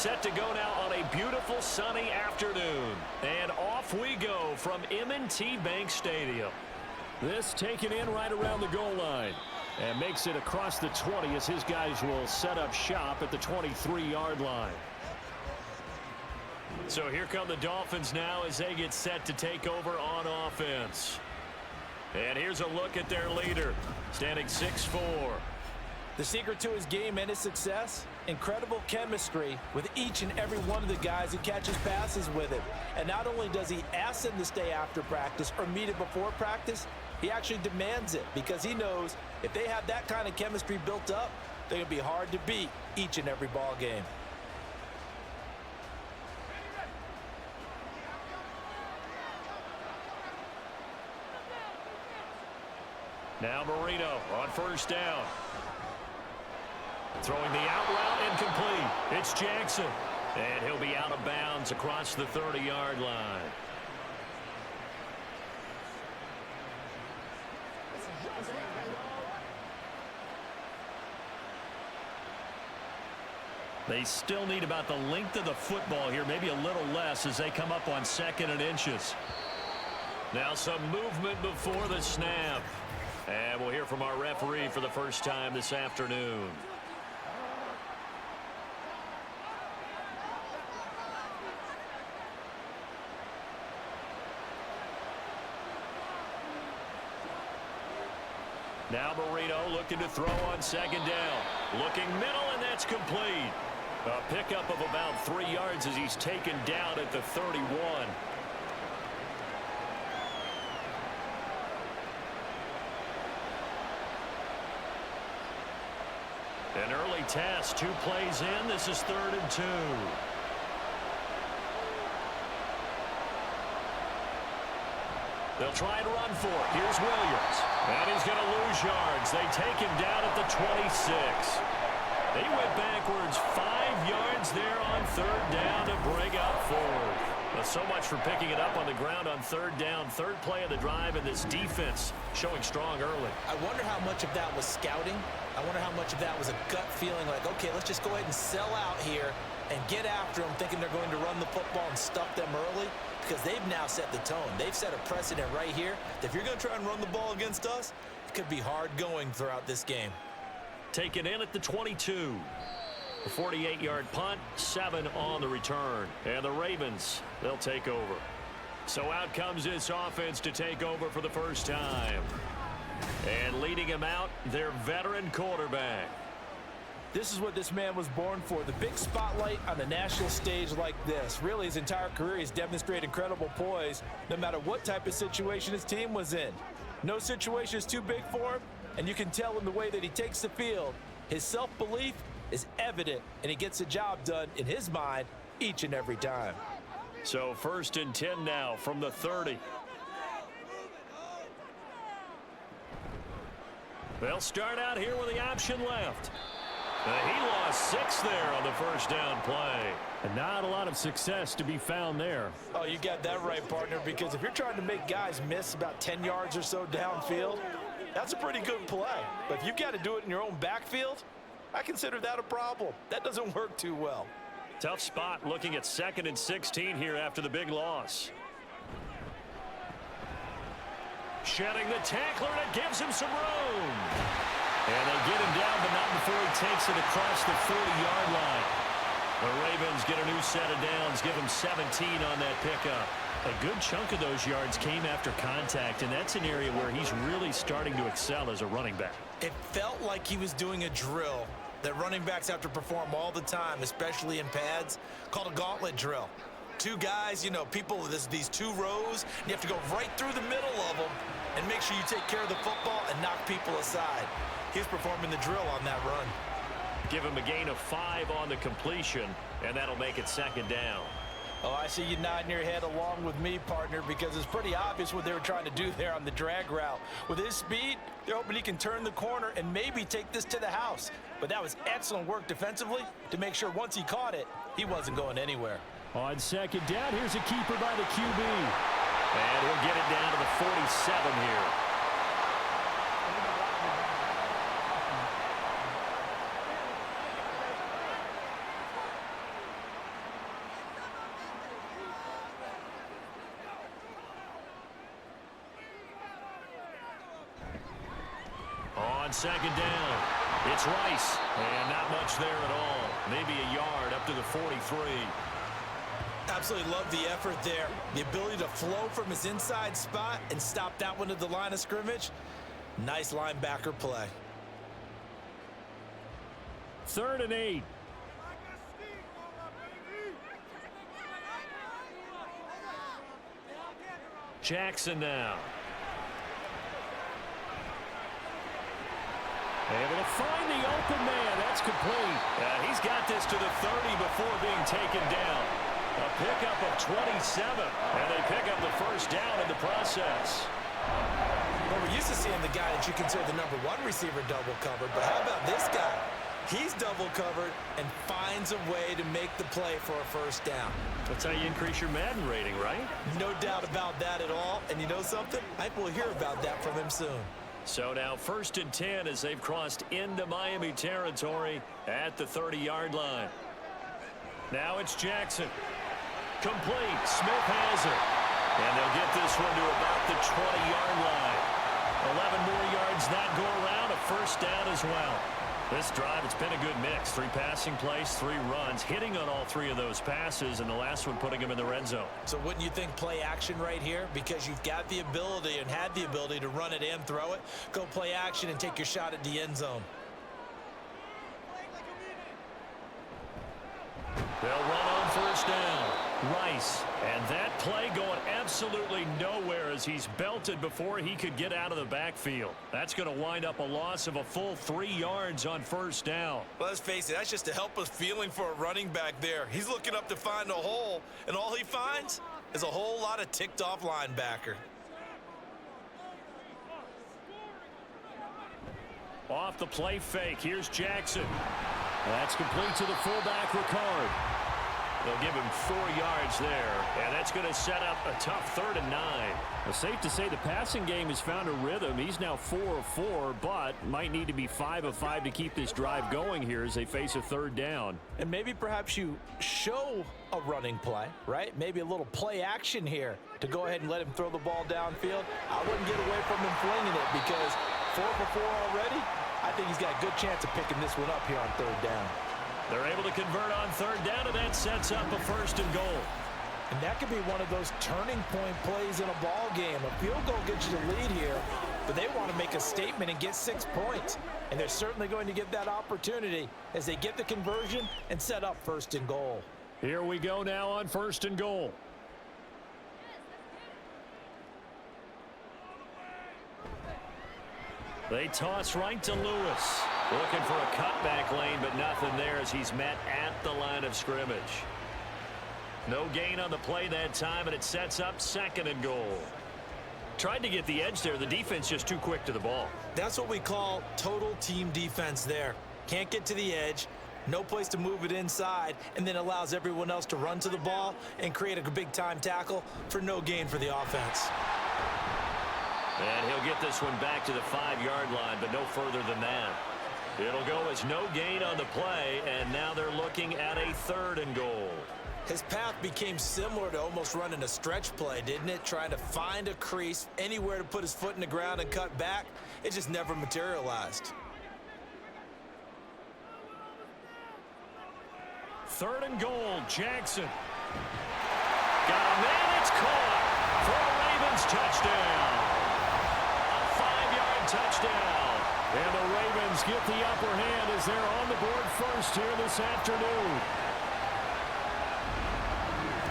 set to go now on a beautiful sunny afternoon. And off we go from M&T Bank Stadium. This taken in right around the goal line. And makes it across the 20 as his guys will set up shop at the 23-yard line. So here come the Dolphins now as they get set to take over on offense. And here's a look at their leader, standing 6'4". The secret to his game and his success, incredible chemistry with each and every one of the guys who catches passes with him. And not only does he ask them to stay after practice or meet it before practice, he actually demands it because he knows if they have that kind of chemistry built up, they're going to be hard to beat each and every ball game. Now Marino on first down. Throwing the out route incomplete. It's Jackson. And he'll be out of bounds across the 30-yard line. They still need about the length of the football here, maybe a little less as they come up on 2nd and inches. Now some movement before the snap. And we'll hear from our referee for the first time this afternoon. Now Marino looking to throw on 2nd down. Looking middle, and that's complete. A pickup of about 3 yards as he's taken down at the 31. An early test, 2 plays in. This is 3rd and 2. They'll try and run for it. Here's Williams. And he's going to lose yards. They take him down at the 26. They went backwards 5 yards there on 3rd down to bring up 4th. Well, so much for picking it up on the ground on 3rd down. 3rd play of the drive, and this defense showing strong early. I wonder how much of that was scouting. I wonder how much of that was a gut feeling like, okay, let's just go ahead and sell out here and get after them, thinking they're going to run the football and stuff them early, because they've now set the tone. They've set a precedent right here. If you're going to try and run the ball against us, it could be hard going throughout this game. Taken in at the 22. A 48-yard punt, 7 on the return. And the Ravens, they'll take over. So out comes this offense to take over for the first time. And leading him out, their veteran quarterback. This is what this man was born for, the big spotlight on the national stage like this. Really, his entire career, he's demonstrated incredible poise no matter what type of situation his team was in. No situation is too big for him, and you can tell in the way that he takes the field. His self-belief is evident, and he gets the job done in his mind each and every time. So 1st and 10 now from the 30. They'll start out here with the option left. He lost 6 there on the first down play. And not a lot of success to be found there. Oh, you got that right, partner, because if you're trying to make guys miss about 10 yards or so downfield, that's a pretty good play. But if you've got to do it in your own backfield, I consider that a problem. That doesn't work too well. Tough spot looking at 2nd and 16 here after the big loss. Shedding the tackler, and it gives him some room. And they get him down, but not before he takes it across the 40-yard line. The Ravens get a new set of downs, give him 17 on that pickup. A good chunk of those yards came after contact, and that's an area where he's really starting to excel as a running back. It felt like he was doing a drill that running backs have to perform all the time, especially in pads, called a gauntlet drill. 2 guys, you know, people, these 2 rows, and you have to go right through the middle of them and make sure you take care of the football and knock people aside. He's performing the drill on that run. Give him a gain of 5 on the completion, and that'll make it 2nd down. Oh, I see you nodding your head along with me, partner, because it's pretty obvious what they were trying to do there on the drag route. With his speed, they're hoping he can turn the corner and maybe take this to the house. But that was excellent work defensively to make sure once he caught it, he wasn't going anywhere. On 2nd down, here's a keeper by the QB. And he'll get it down to the 47 here. On second down, it's Rice. And not much there at all. Maybe a yard up to the 43. Absolutely love the effort there. The ability to flow from his inside spot and stop that one at the line of scrimmage. Nice linebacker play. 3rd and 8. Jackson now. Able to find the open man. That's complete. He's got this to the 30 before being taken down. A pickup of 27. And they pick up the first down in the process. Well, we're used to seeing the guy that you consider the #1 receiver double covered. But how about this guy? He's double covered and finds a way to make the play for a first down. That's how you increase your Madden rating, right? No doubt about that at all. And you know something? I think we'll hear about that from him soon. So now 1st and 10 as they've crossed into Miami territory at the 30-yard line. Now it's Jackson. Complete. Smith has it. And they'll get this one to about the 20-yard line. 11 more yards that go around. A first down as well. This drive, it's been a good mix. 3 passing plays, 3 runs, hitting on all 3 of those passes, and the last one putting him in the red zone. So wouldn't you think play action right here? Because you've got the ability and had the ability to run it and throw it. Go play action and take your shot at the end zone. They'll run on first down. Rice. And that play going absolutely nowhere as he's belted before he could get out of the backfield. That's going to wind up a loss of a full 3 yards on first down. Well, let's face it, that's just a helpless feeling for a running back there. He's looking up to find a hole, and all he finds is a whole lot of ticked-off linebacker. Off the play fake. Here's Jackson. That's complete to the fullback, Ricard. They'll give him 4 yards there, and that's going to set up a tough 3rd and 9. Well, safe to say the passing game has found a rhythm. He's now 4 of 4, but might need to be 5 of 5 to keep this drive going here as they face a 3rd down. And maybe perhaps you show a running play, right? Maybe a little play action here to go ahead and let him throw the ball downfield. I wouldn't get away from him flinging it because 4 for 4 already. I think he's got a good chance of picking this one up here on 3rd down. They're able to convert on 3rd down, and that sets up a 1st and goal. And that could be one of those turning point plays in a ball game. A field goal gets you the lead here, but they want to make a statement and get 6 points. And they're certainly going to get that opportunity as they get the conversion and set up 1st and goal. Here we go now on 1st and goal. They toss right to Lewis. Looking for a cutback lane, but nothing there as he's met at the line of scrimmage. No gain on the play that time, and it sets up 2nd and goal. Tried to get the edge there. The defense just too quick to the ball. That's what we call total team defense there. Can't get to the edge, no place to move it inside, and then allows everyone else to run to the ball and create a big-time tackle for no gain for the offense. And he'll get this one back to the 5-yard line, but no further than that. It'll go as no gain on the play, and now they're looking at a 3rd and goal. His path became similar to almost running a stretch play, didn't it? Trying to find a crease, anywhere to put his foot in the ground and cut back. It just never materialized. 3rd and goal, Jackson. Got a man, it's caught for a Ravens touchdown. A 5-yard touchdown. And the Ravens get the upper hand as they're on the board first here this afternoon.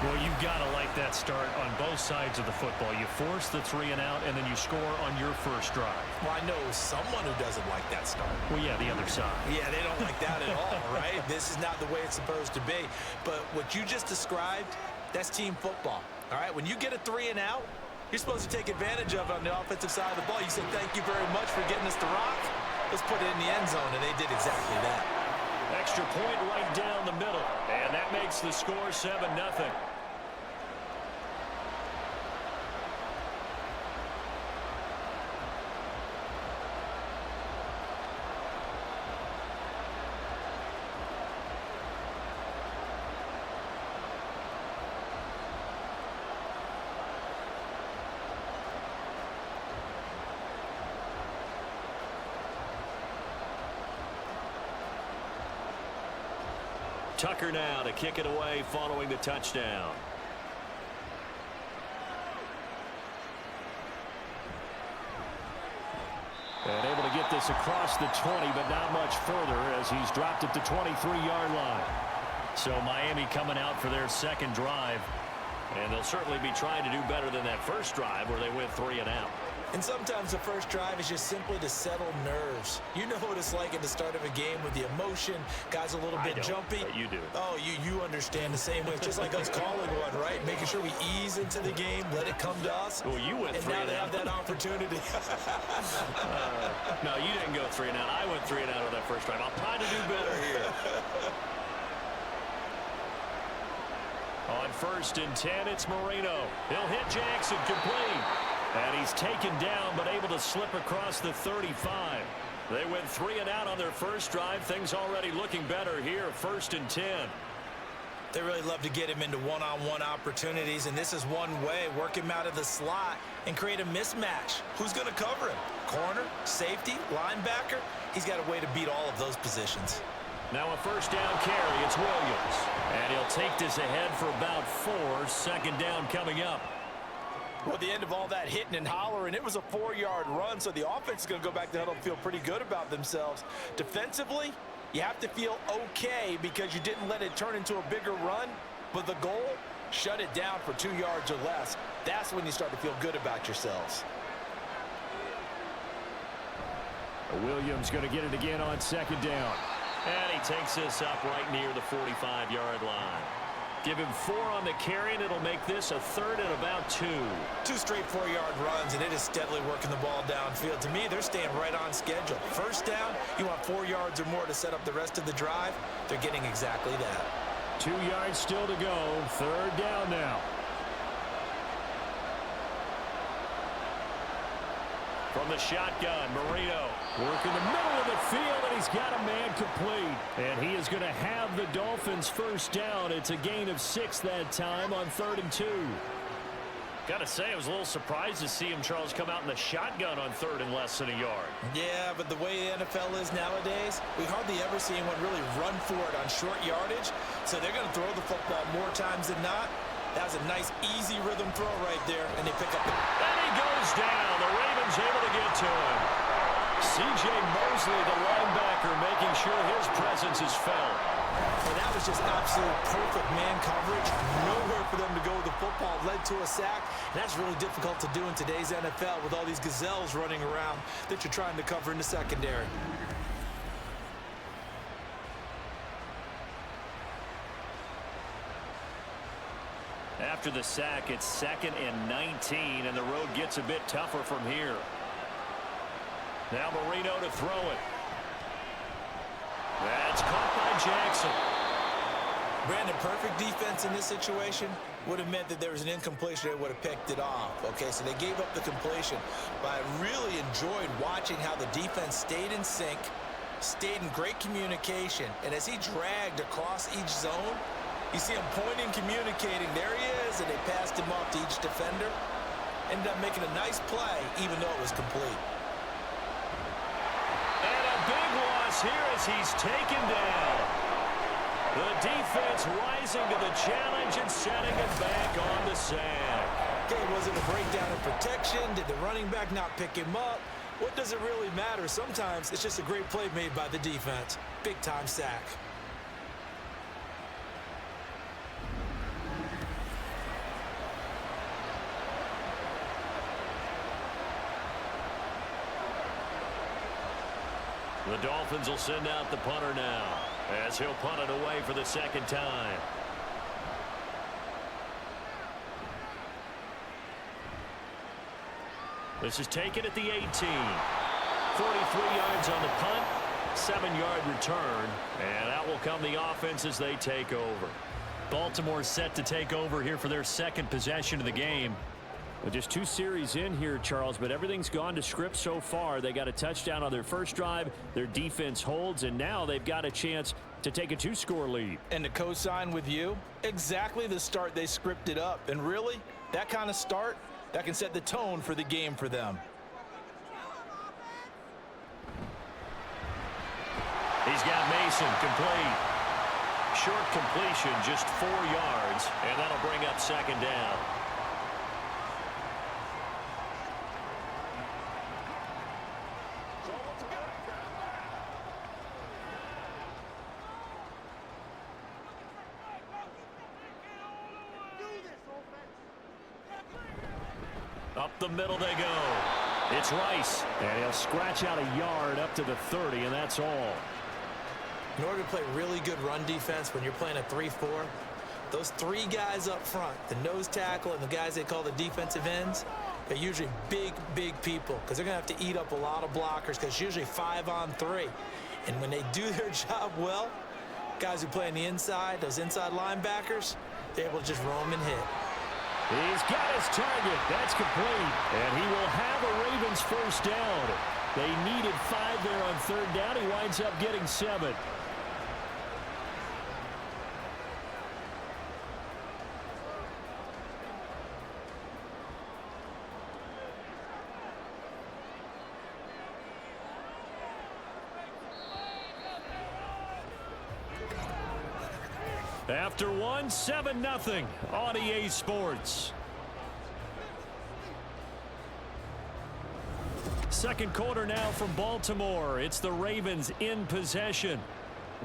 Well, you've got to like that start on both sides of the football. You force the 3 and out, and then you score on your first drive. Well, I know someone who doesn't like that start. Well, yeah, the other side. Yeah, they don't like that at all, right? This is not the way it's supposed to be. But what you just described, that's team football, all right? When you get a 3 and out, you're supposed to take advantage of it on the offensive side of the ball. You say, thank you very much for getting us the rock. Let's put it in the end zone, and they did exactly that. Extra point right down the middle, and that makes the score 7-0. Tucker now to kick it away following the touchdown. And able to get this across the 20, but not much further as he's dropped it to 23-yard line. So Miami coming out for their second drive. And they'll certainly be trying to do better than that first drive where they went 3 and out. And sometimes the first drive is just simply to settle nerves. You know what it's like at the start of a game with the emotion. Guys a little bit jumpy. You do. Oh, you understand the same way. It's just like us calling one, right? Making sure we ease into the game, let it come to us. Well, you went 3 and out. And now they have that opportunity. No, you didn't go 3 and out. I went 3 and out on that first drive. I'll try to do better here. On 1st and 10, it's Marino. He'll hit Jackson, complete. And he's taken down, but able to slip across the 35. They went 3 and out on their first drive. Things already looking better here. 1st and 10. They really love to get him into one-on-one opportunities, and this is one way. Work him out of the slot and create a mismatch. Who's going to cover him? Corner, safety, linebacker? He's got a way to beat all of those positions. Now a 1st down carry. It's Williams. And he'll take this ahead for about 4. 2nd down coming up. Well, at the end of all that hitting and hollering, it was a 4-yard run, so the offense is going to go back to the huddle and feel pretty good about themselves. Defensively, you have to feel okay because you didn't let it turn into a bigger run, but the goal, shut it down for 2 yards or less. That's when you start to feel good about yourselves. Williams going to get it again on 2nd down. And he takes this up right near the 45-yard line. Give him 4 on the carry, and it'll make this a 3rd and about 2. 2 straight 4-yard runs, and it is steadily working the ball downfield. To me, they're staying right on schedule. 1st down, you want 4 yards or more to set up the rest of the drive. They're getting exactly that. 2 yards still to go. 3rd down now. From the shotgun, Marino. Work in the middle of the field, and he's got a man complete. And he is going to have the Dolphins 1st down. It's a gain of 6 that time on 3rd and 2. Got to say, I was a little surprised to see him, Charles, come out in the shotgun on 3rd and less than a yard. Yeah, but the way the NFL is nowadays, we hardly ever see anyone really run for it on short yardage. So they're going to throw the football more times than not. That was a nice, easy rhythm throw right there, and they pick up the... And he goes down. The Ravens able to get to him. C.J. Mosley, the linebacker, making sure his presence is felt. And that was just absolute perfect man coverage. Nowhere for them to go with the football. Led to a sack. And that's really difficult to do in today's NFL with all these gazelles running around that you're trying to cover in the secondary. After the sack, it's 2nd and 19, and the road gets a bit tougher from here. Now Marino to throw it. That's caught by Jackson. Brandon, perfect defense in this situation would have meant that there was an incompletion. They would have picked it off. Okay, so they gave up the completion. But I really enjoyed watching how the defense stayed in sync, stayed in great communication, and as he dragged across each zone, you see him pointing, communicating. There he is, and they passed him off to each defender. Ended up making a nice play, even though it was complete. And a big loss here as he's taken down. The defense rising to the challenge and setting it back on the sack. Okay, was it a breakdown in protection? Did the running back not pick him up? What does it really matter? Sometimes it's just a great play made by the defense. Big-time sack. The Dolphins will send out the punter now as he'll punt it away for the 2nd time. This is taken at the 18. 43 yards on the punt, 7-yard return, and that will come the offense as they take over. Baltimore set to take over here for their 2nd possession of the game. Well, just 2 series in here, Charles, but everything's gone to script so far. They got a touchdown on their first drive. Their defense holds, and now they've got a chance to take a 2-score lead. And to co-sign with you, exactly the start they scripted up. And really, that kind of start, that can set the tone for the game for them. He's got Mason complete. Short completion, just 4 yards, and that'll bring up second down. Up the middle they go. It's Rice. And he'll scratch out a yard up to the 30, and that's all. In order to play really good run defense when you're playing a 3-4, those 3 guys up front, the nose tackle and the guys they call the defensive ends, they're usually big, big people because they're going to have to eat up a lot of blockers because it's usually 5 on 3. And when they do their job well, guys who play on the inside, those inside linebackers, they're able to just roam and hit. He's got his target. That's complete. And he will have a Ravens first down. They needed 5 there on third down. He winds up getting 7. After 1, 7-0 on EA Sports. Second quarter now from Baltimore. It's the Ravens in possession.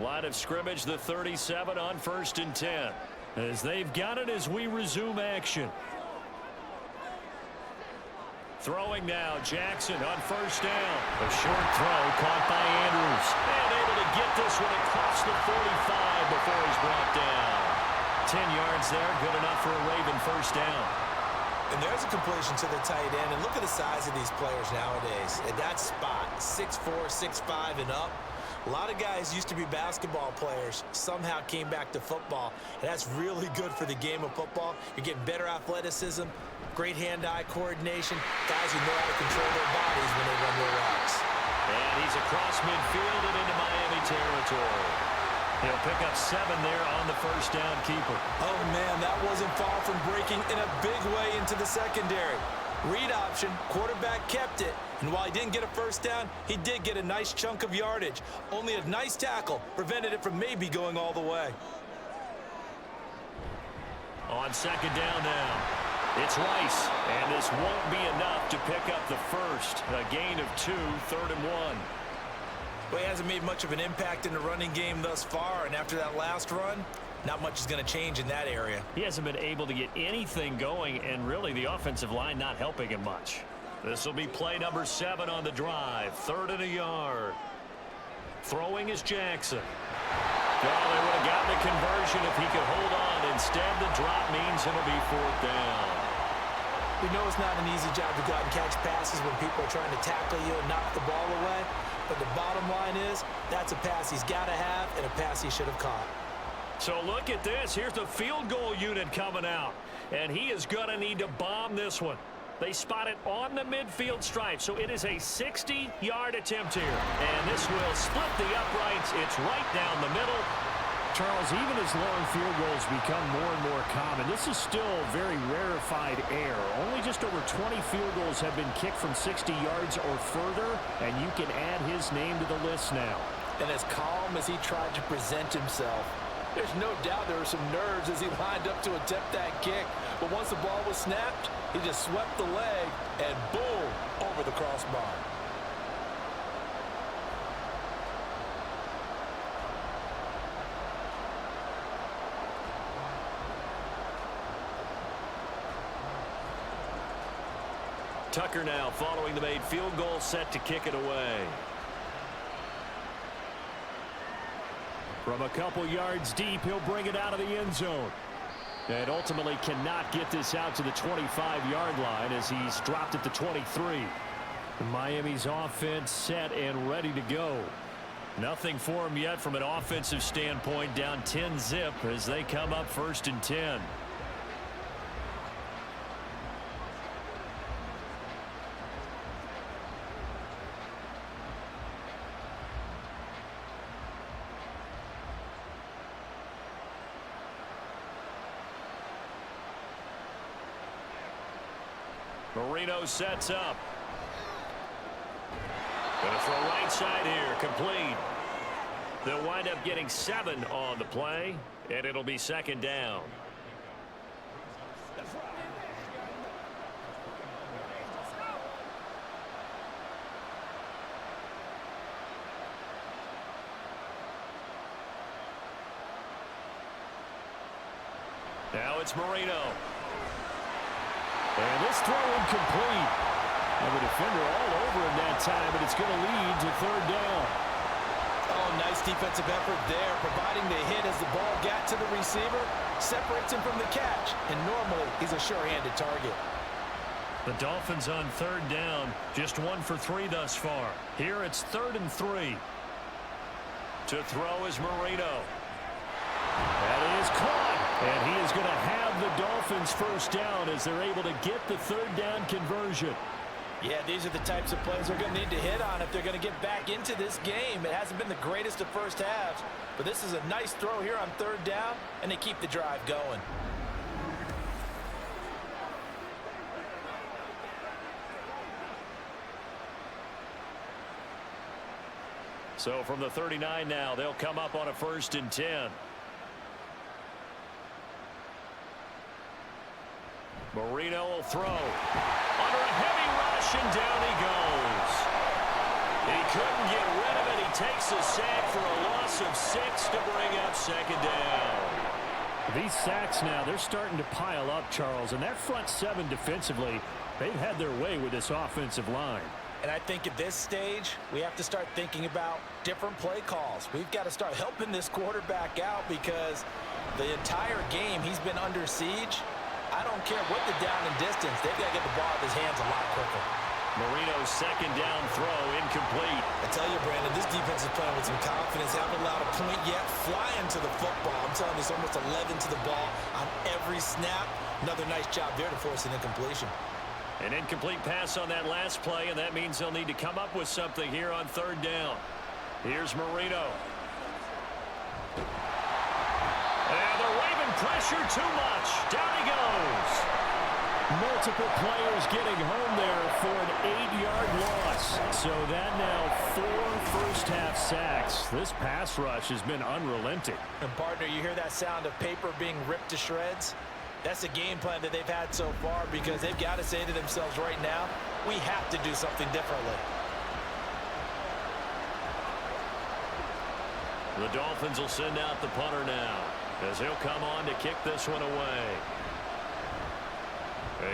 Line of scrimmage, the 37 on 1st and 10. As they've got it as we resume action. Throwing now, Jackson on 1st down. A short throw caught by Andrews. And able to get this one across the 45 before he's brought down. 10 yards there, good enough for a Raven first down. And there's a completion to the tight end. And look at the size of these players nowadays. At that spot, 6'4", 6'5", and up. A lot of guys used to be basketball players, somehow came back to football. And that's really good for the game of football. You're getting better athleticism, great hand-eye coordination, guys who know how to control their bodies when they run their routes. And he's across midfield and into Miami territory. He'll pick up 7 there on the first down keeper. Oh, man, that wasn't far from breaking in a big way into the secondary. Read option, quarterback kept it. And while he didn't get a first down, he did get a nice chunk of yardage. Only a nice tackle prevented it from maybe going all the way. On second down now, it's Rice. And this won't be enough to pick up the first. A gain of 2, 3rd and 1. Well, he hasn't made much of an impact in the running game thus far, and after that last run, not much is going to change in that area. He hasn't been able to get anything going, and really the offensive line not helping him much. This will be play number 7 on the drive. 3rd and a yard. Throwing is Jackson. Oh, they would have gotten the conversion if he could hold on. Instead, the drop means it'll be 4th down. We know it's not an easy job to go out and catch passes when people are trying to tackle you and knock the ball away. But the bottom line is, that's a pass he's got to have and a pass he should have caught. So look at this. Here's the field goal unit coming out. And he is going to need to bomb this one. They spot it on the midfield stripe. So it is a 60-yard attempt here. And this will split the uprights. It's right down the middle. Charles, even as long field goals become more and more common, this is still very rarefied air. Only just over 20 field goals have been kicked from 60 yards or further, and you can add his name to the list now. And as calm as he tried to present himself, there's no doubt there were some nerves as he lined up to attempt that kick. But once the ball was snapped, he just swept the leg and boom, over the crossbar. Tucker now following the made field goal, set to kick it away. From a couple yards deep, he'll bring it out of the end zone. And ultimately cannot get this out to the 25-yard line as he's dropped at the 23. Miami's offense set and ready to go. Nothing for him yet from an offensive standpoint, down 10-zip as they come up 1st and 10. Marino sets up. Gonna throw right side here, complete. They'll wind up getting 7 on the play, and it'll be second down. Now it's Marino. And this throw incomplete. And the defender all over him that time, but it's going to lead to third down. Oh, nice defensive effort there, providing the hit as the ball got to the receiver, separates him from the catch, and normally he's a sure-handed target. The Dolphins on third down, just 1 for 3 thus far. Here it's 3rd and 3. To throw is Marino. That is caught. And he is going to have the Dolphins first down as they're able to get the third down conversion. Yeah, these are the types of plays they're going to need to hit on if they're going to get back into this game. It hasn't been the greatest of first halves, but this is a nice throw here on third down, and they keep the drive going. So from the 39 now, they'll come up on a 1st and 10. Marino will throw. Under a heavy rush, and down he goes. He couldn't get rid of it. He takes a sack for a loss of 6 to bring up second down. These sacks now, they're starting to pile up, Charles. And that front 7 defensively, they've had their way with this offensive line. And I think at this stage, we have to start thinking about different play calls. We've got to start helping this quarterback out because the entire game he's been under siege. I don't care what the down and distance. They've got to get the ball out of his hands a lot quicker. Marino's second down throw incomplete. I tell you, Brandon, this defense is playing with some confidence. They haven't allowed a point yet. Flying to the football. I'm telling you, it's almost 11 to the ball on every snap. Another nice job there to force an incompletion. An incomplete pass on that last play, and that means they'll need to come up with something here on third down. Here's Marino. And they're waving pressure too much. Down he goes. Multiple players getting home there for an 8-yard loss. So that now 4 first-half sacks. This pass rush has been unrelenting. And, partner, you hear that sound of paper being ripped to shreds? That's a game plan that they've had so far because they've got to say to themselves right now, we have to do something differently. The Dolphins will send out the punter now as he'll come on to kick this one away.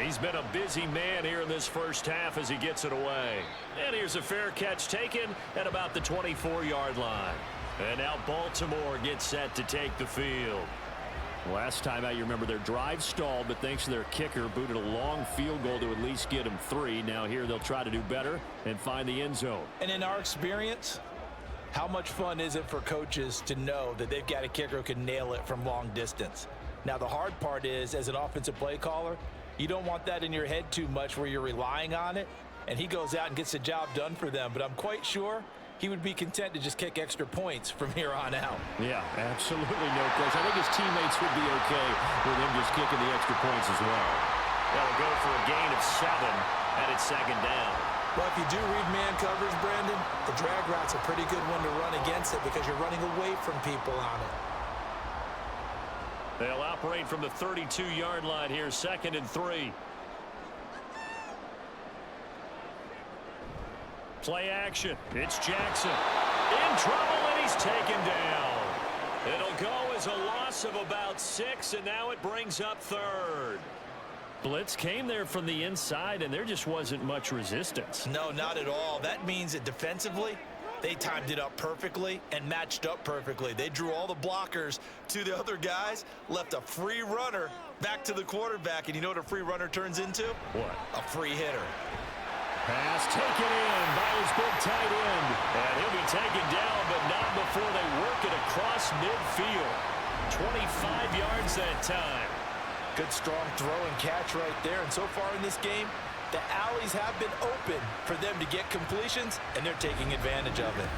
He's been a busy man here in this first half as he gets it away. And here's a fair catch taken at about the 24-yard line. And now Baltimore gets set to take the field. Last time out, you remember their drive stalled, but thanks to their kicker, booted a long field goal to at least get them 3. Now here they'll try to do better and find the end zone. And in our experience, how much fun is it for coaches to know that they've got a kicker who can nail it from long distance? Now the hard part is, as an offensive play caller, you don't want that in your head too much where you're relying on it, and he goes out and gets the job done for them. But I'm quite sure he would be content to just kick extra points from here on out. Yeah, absolutely no question. I think his teammates would be okay with him just kicking the extra points as well. That'll go for a gain of 7, and it's second down. Well, if you do read man coverage, Brandon, the drag route's a pretty good one to run against it because you're running away from people on it. They'll operate from the 32-yard line here, 2nd and 3. Play action. It's Jackson. In trouble, and he's taken down. It'll go as a loss of about 6, and now it brings up 3rd. Blitz came there from the inside, and there just wasn't much resistance. No, not at all. That means that defensively, they timed it up perfectly and matched up perfectly. They drew all the blockers to the other guys, left a free runner back to the quarterback, and you know what a free runner turns into? What? A free hitter. Pass taken in by his big tight end. And he'll be taken down, but not before they work it across midfield. 25 yards that time. Good strong throw and catch right there. And so far in this game, the alleys have been open for them to get completions, and they're taking advantage of it.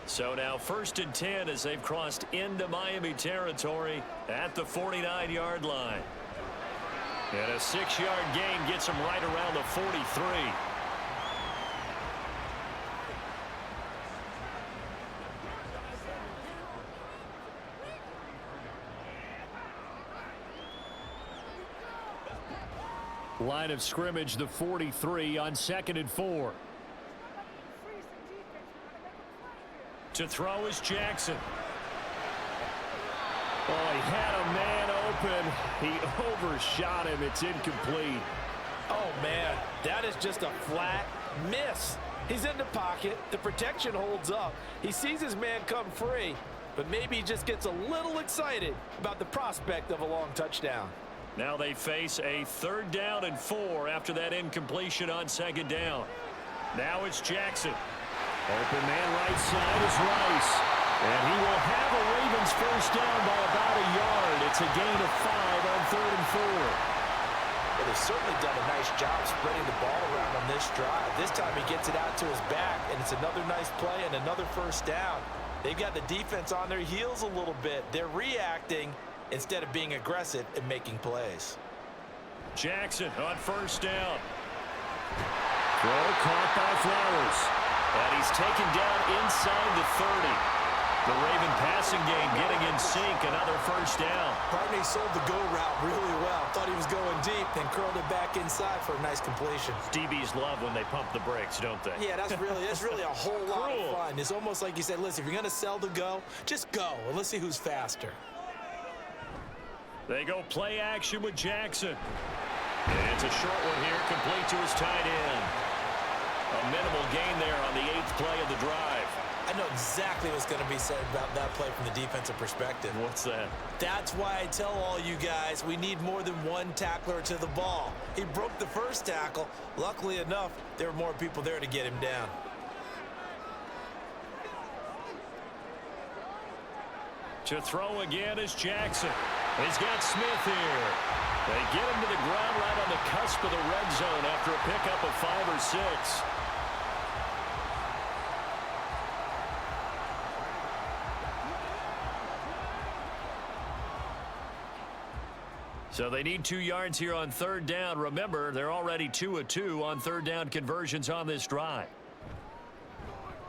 So now 1st and 10 as they've crossed into Miami territory at the 49-yard line. And a 6-yard gain gets him right around the 43. Line of scrimmage, the 43 on 2nd and 4. To throw is Jackson. Oh, he had a man open. He overshot him. It's incomplete. Oh, man, that is just a flat miss. He's in the pocket. The protection holds up. He sees his man come free, but maybe he just gets a little excited about the prospect of a long touchdown. Now they face a 3rd down and 4 after that incompletion on 2nd down. Now it's Jackson. Open man right side is Rice. And he will have a Ravens first down by about a yard. It's a gain of 5 on 3rd and 4. Well, they've certainly done a nice job spreading the ball around on this drive. This time he gets it out to his back, and it's another nice play and another first down. They've got the defense on their heels a little bit. They're reacting instead of being aggressive and making plays. Jackson on first down. Throw caught by Flowers. And he's taken down inside the 30. The Raven passing game getting in sync. Another first down. Parity sold the go route really well. Thought he was going deep, then curled it back inside for a nice completion. DBs love when they pump the brakes, don't they? Yeah, that's really a whole lot of fun. It's almost like you said, listen, if you're going to sell the go, just go, and let's see who's faster. They go play action with Jackson. And it's a short one here, complete to his tight end. A minimal gain there on the 8th play of the drive. I know exactly what's going to be said about that play from the defensive perspective. What's that? That's why I tell all you guys we need more than one tackler to the ball. He broke the first tackle. Luckily enough, there were more people there to get him down. To throw again is Jackson. He's got Smith here. They get him to the ground right on the cusp of the red zone after a pickup of 5 or 6. So they need 2 yards here on 3rd down. Remember, they're already 2 of 2 on 3rd down conversions on this drive.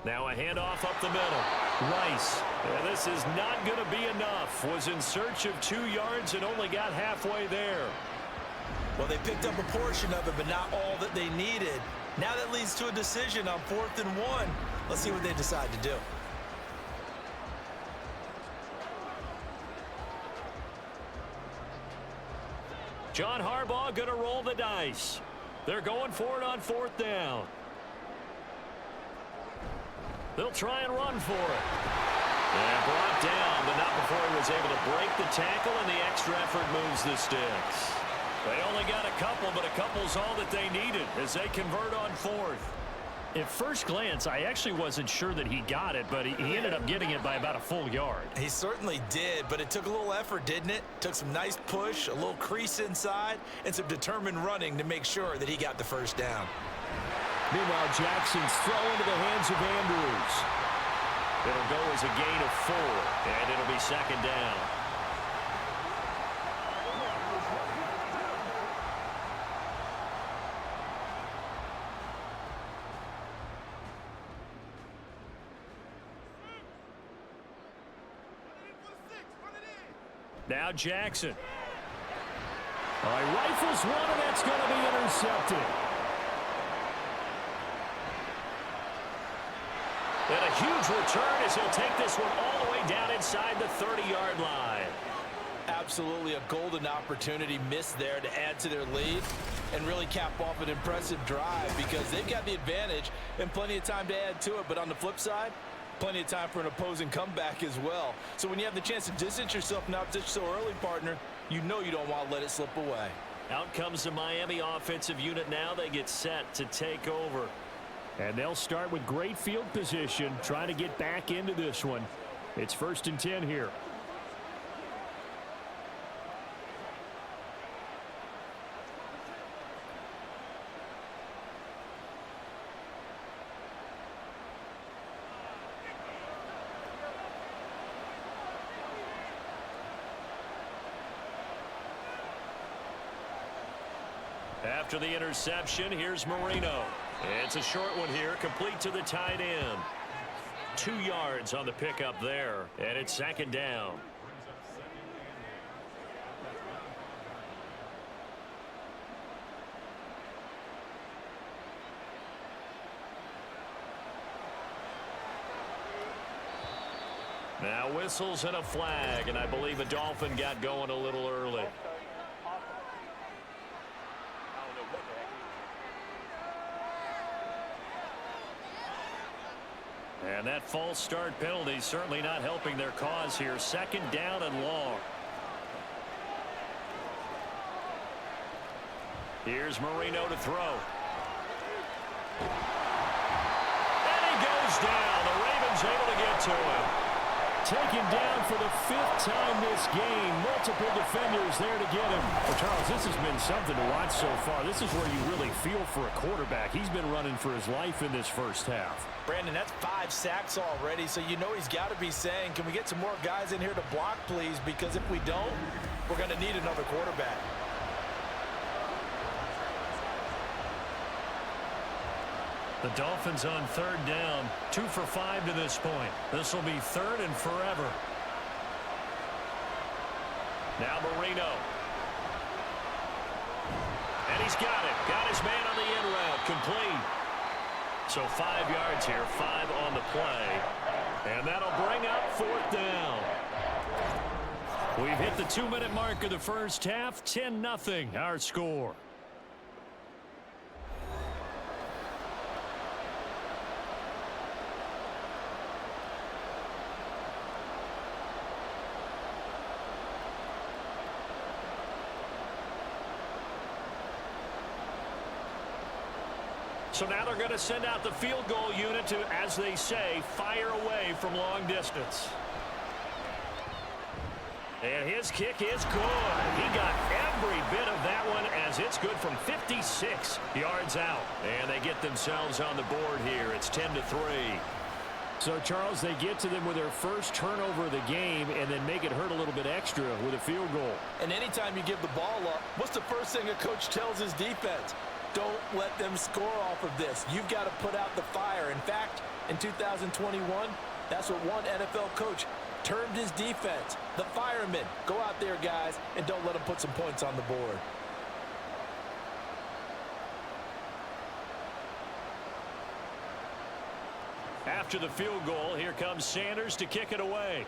Now a handoff up the middle. Rice. And this is not going to be enough. Was in search of 2 yards and only got halfway there. Well, they picked up a portion of it, but not all that they needed. Now that leads to a decision on 4th and 1. Let's see what they decide to do. John Harbaugh going to roll the dice. They're going for it on 4th down. They'll try and run for it. And brought down, but not before he was able to break the tackle, and the extra effort moves the sticks. They only got a couple, but a couple's all that they needed as they convert on 4th. At first glance, I actually wasn't sure that he got it, but he ended up getting it by about a full yard. He certainly did, but it took a little effort, didn't it? Took some nice push, a little crease inside, and some determined running to make sure that he got the first down. Meanwhile, Jackson's throw into the hands of Andrews. It'll go as a gain of 4, and it'll be 2nd down. Now Jackson. All right, rifles one, and that's going to be intercepted. And a huge return as he'll take this one all the way down inside the 30-yard line. Absolutely a golden opportunity missed there to add to their lead and really cap off an impressive drive because they've got the advantage and plenty of time to add to it. But on the flip side, plenty of time for an opposing comeback as well. So when you have the chance to distance yourself from opposition so early, partner, you know you don't want to let it slip away. Out comes the Miami offensive unit now. They get set to take over. And they'll start with great field position, trying to get back into this one. It's 1st and 10 here. After the interception, here's Marino. It's a short one here, complete to the tight end. 2 yards on the pickup there, and it's second down. Now whistles and a flag, and I believe a Dolphin got going a little early. And that false start penalty certainly not helping their cause here. Second down and long. Here's Marino to throw. And he goes down. The Ravens able to get to him. Taken down for the 5th time this game. Multiple defenders there to get him. Well, Charles, this has been something to watch so far. This is where you really feel for a quarterback. He's been running for his life in this first half. Brandon, that's 5 sacks already, so you know he's got to be saying, can we get some more guys in here to block, please? Because if we don't, we're going to need another quarterback. The Dolphins on 3rd down, 2 for 5 to this point. This will be 3rd and forever. Now Marino. And he's got it. Got his man on the in route. Complete. So 5 yards here, 5 on the play. And that'll bring up 4th down. We've hit the 2-minute mark of the first half. 10-0 our score. So now they're going to send out the field goal unit to, as they say, fire away from long distance. And his kick is good. He got every bit of that one as it's good from 56 yards out. And they get themselves on the board here. It's 10-3. So, Charles, they get to them with their first turnover of the game and then make it hurt a little bit extra with a field goal. And anytime you give the ball up, what's the first thing a coach tells his defense? Don't let them score off of this. You've got to put out the fire. In fact, in 2021, that's what one NFL coach termed his defense. The firemen. Go out there, guys, and don't let them put some points on the board. After the field goal, here comes Sanders to kick it away.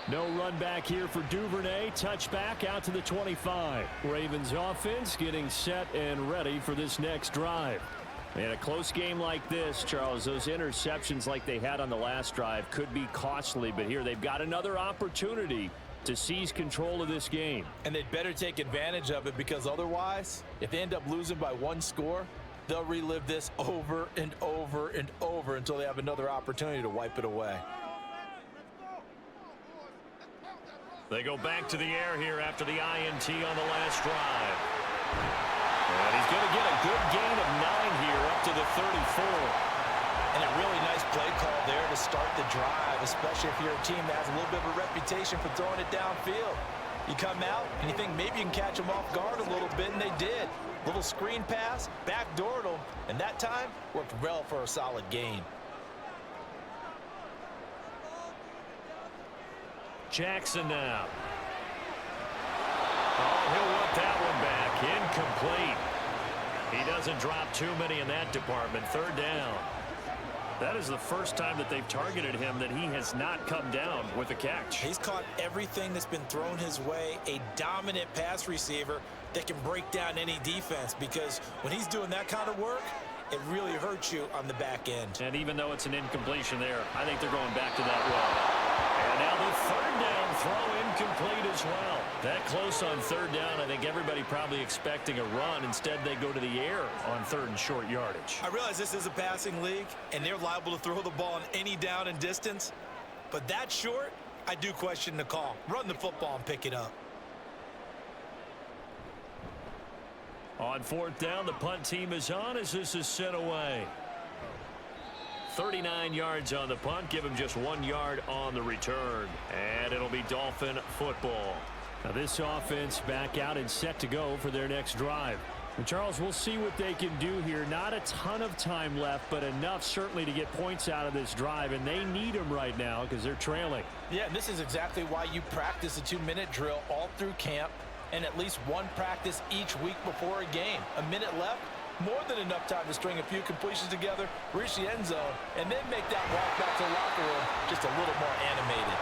No run back here for Duvernay. Touchback out to the 25. Ravens offense getting set and ready for this next drive. In a close game like this, Charles, those interceptions like they had on the last drive could be costly, but here they've got another opportunity to seize control of this game. And they'd better take advantage of it, because otherwise, if they end up losing by 1 score, they'll relive this over and over and over until they have another opportunity to wipe it away. They go back to the air here after the INT on the last drive. And he's going to get a good gain of 9 here up to the 34. And a really nice play call there to start the drive, especially if you're a team that has a little bit of a reputation for throwing it downfield. You come out and you think maybe you can catch them off guard a little bit, and they did. Little screen pass, backdoored them, and that time worked well for a solid gain. Jackson now. Oh, he'll want that one back. Incomplete. He doesn't drop too many in that department. 3rd down. That is the first time that they've targeted him that he has not come down with a catch. He's caught everything that's been thrown his way. A dominant pass receiver that can break down any defense, because when he's doing that kind of work, it really hurts you on the back end. And even though it's an incompletion there, I think they're going back to that well. And now the 3rd down throw incomplete as well. That close on 3rd down, I think everybody probably expecting a run. Instead, they go to the air on 3rd and short yardage. I realize this is a passing league, and they're liable to throw the ball on any down and distance. But that short, I do question the call. Run the football and pick it up. On 4th down, the punt team is on as this is sent away. 39 yards on the punt. Give him just 1 yard on the return. And it'll be Dolphin football. Now this offense back out and set to go for their next drive. And Charles, we'll see what they can do here. Not a ton of time left, but enough certainly to get points out of this drive, and they need them right now because they're trailing. Yeah, and this is exactly why you practice a 2-minute drill all through camp and at least one practice each week before a game. A minute left, more than enough time to string a few completions together, reach the end zone, and then make that walk back to the locker room just a little more animated.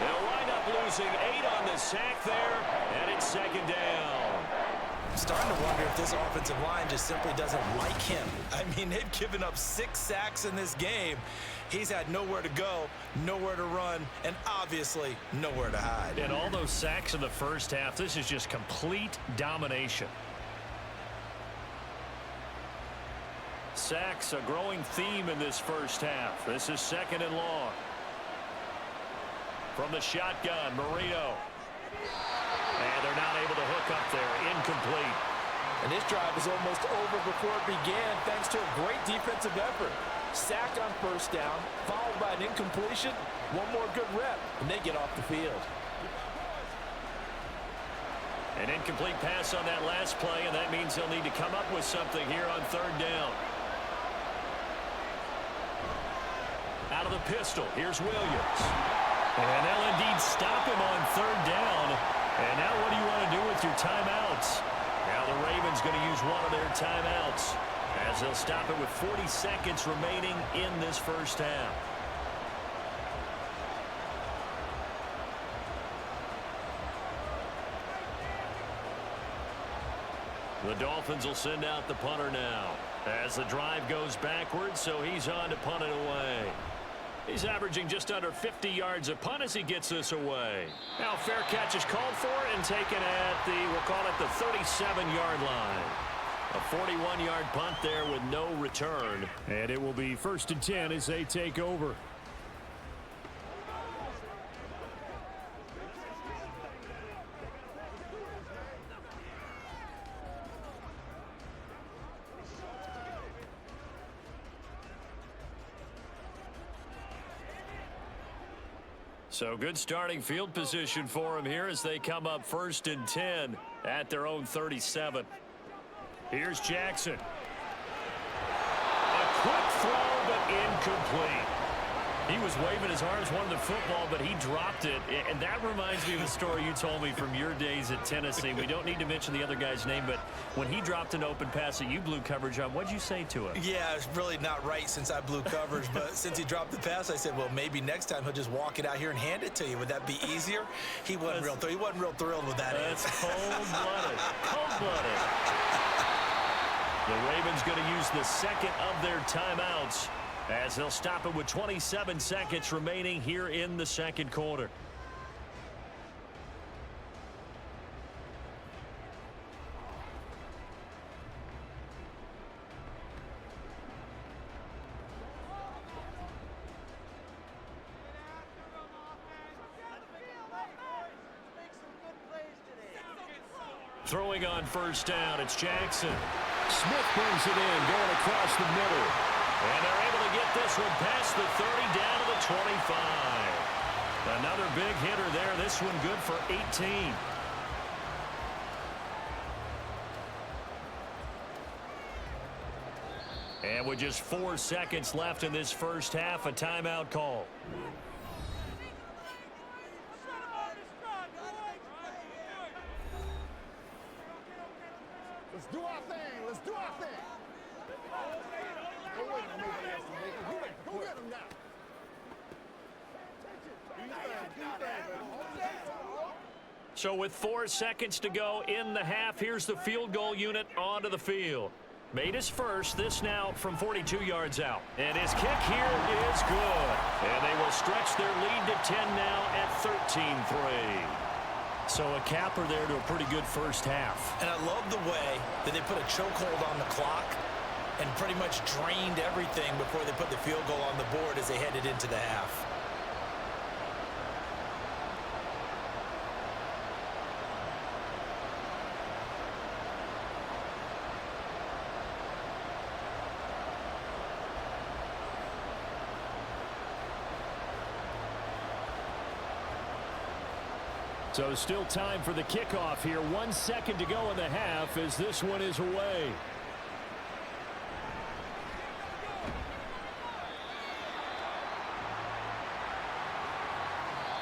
They'll wind up losing 8 on the sack there, and it's second down. I'm starting to wonder if this offensive line just simply doesn't like him. I mean, they've given up 6 sacks in this game. He's had nowhere to go, nowhere to run, and obviously nowhere to hide. And all those sacks in the first half, this is just complete domination. Sacks, a growing theme in this first half. This is second and long. From the shotgun, Marino. And they're not able to hook up there. Incomplete. And this drive is almost over before it began thanks to a great defensive effort. Sacked on first down, followed by an incompletion. One more good rep, and they get off the field. An incomplete pass on that last play, and that means they'll need to come up with something here on third down. Out of the pistol, here's Williams. And they'll indeed stop him on third down. And now what do you want to do with your timeouts? Now the Ravens going to use one of their timeouts as they'll stop it with 40 seconds remaining in this first half. The Dolphins will send out the punter now as the drive goes backwards, so he's on to punt it away. He's averaging just under 50 yards a punt as he gets this away. Now fair catch is called for and taken at the, we'll call it the 37-yard line. A 41-yard punt there with no return. And it will be 1st and 10 as they take over. So good starting field position for him here as they come up 1st and 10 at their own 37. Here's Jackson. A quick throw, but incomplete. He was waving his arms, wanted the football, but he dropped it. And that reminds me of the story you told me from your days at Tennessee. We don't need to mention the other guy's name, but when he dropped an open pass that you blew coverage on, what'd you say to him? Yeah, it's really not right since I blew coverage, but since he dropped the pass, I said, well, maybe next time he'll just walk it out here and hand it to you. Would that be easier? He wasn't real thrilled with that. That's cold-blooded. Cold-blooded. The Ravens going to use the second of their timeouts as they'll stop it with 27 seconds remaining here in the second quarter. Throwing on first down, it's Jackson. Smith brings it in, going across the middle. And they're able to get this one past the 30, down to the 25. Another big hitter there. This one good for 18. And with just 4 seconds left in this first half, a timeout call. Let's do our thing. Let's do our thing. Don't wait on nobody else to make it. Go get him now. So with 4 seconds to go in the half, here's the field goal unit onto the field. Made his first, this now from 42 yards out. And his kick here is good. And they will stretch their lead to 10 now at 13-3. So a capper there to a pretty good first half. And I love the way that they put a chokehold on the clock and pretty much drained everything before they put the field goal on the board as they headed into the half. So still time for the kickoff here. 1 second to go in the half as this one is away.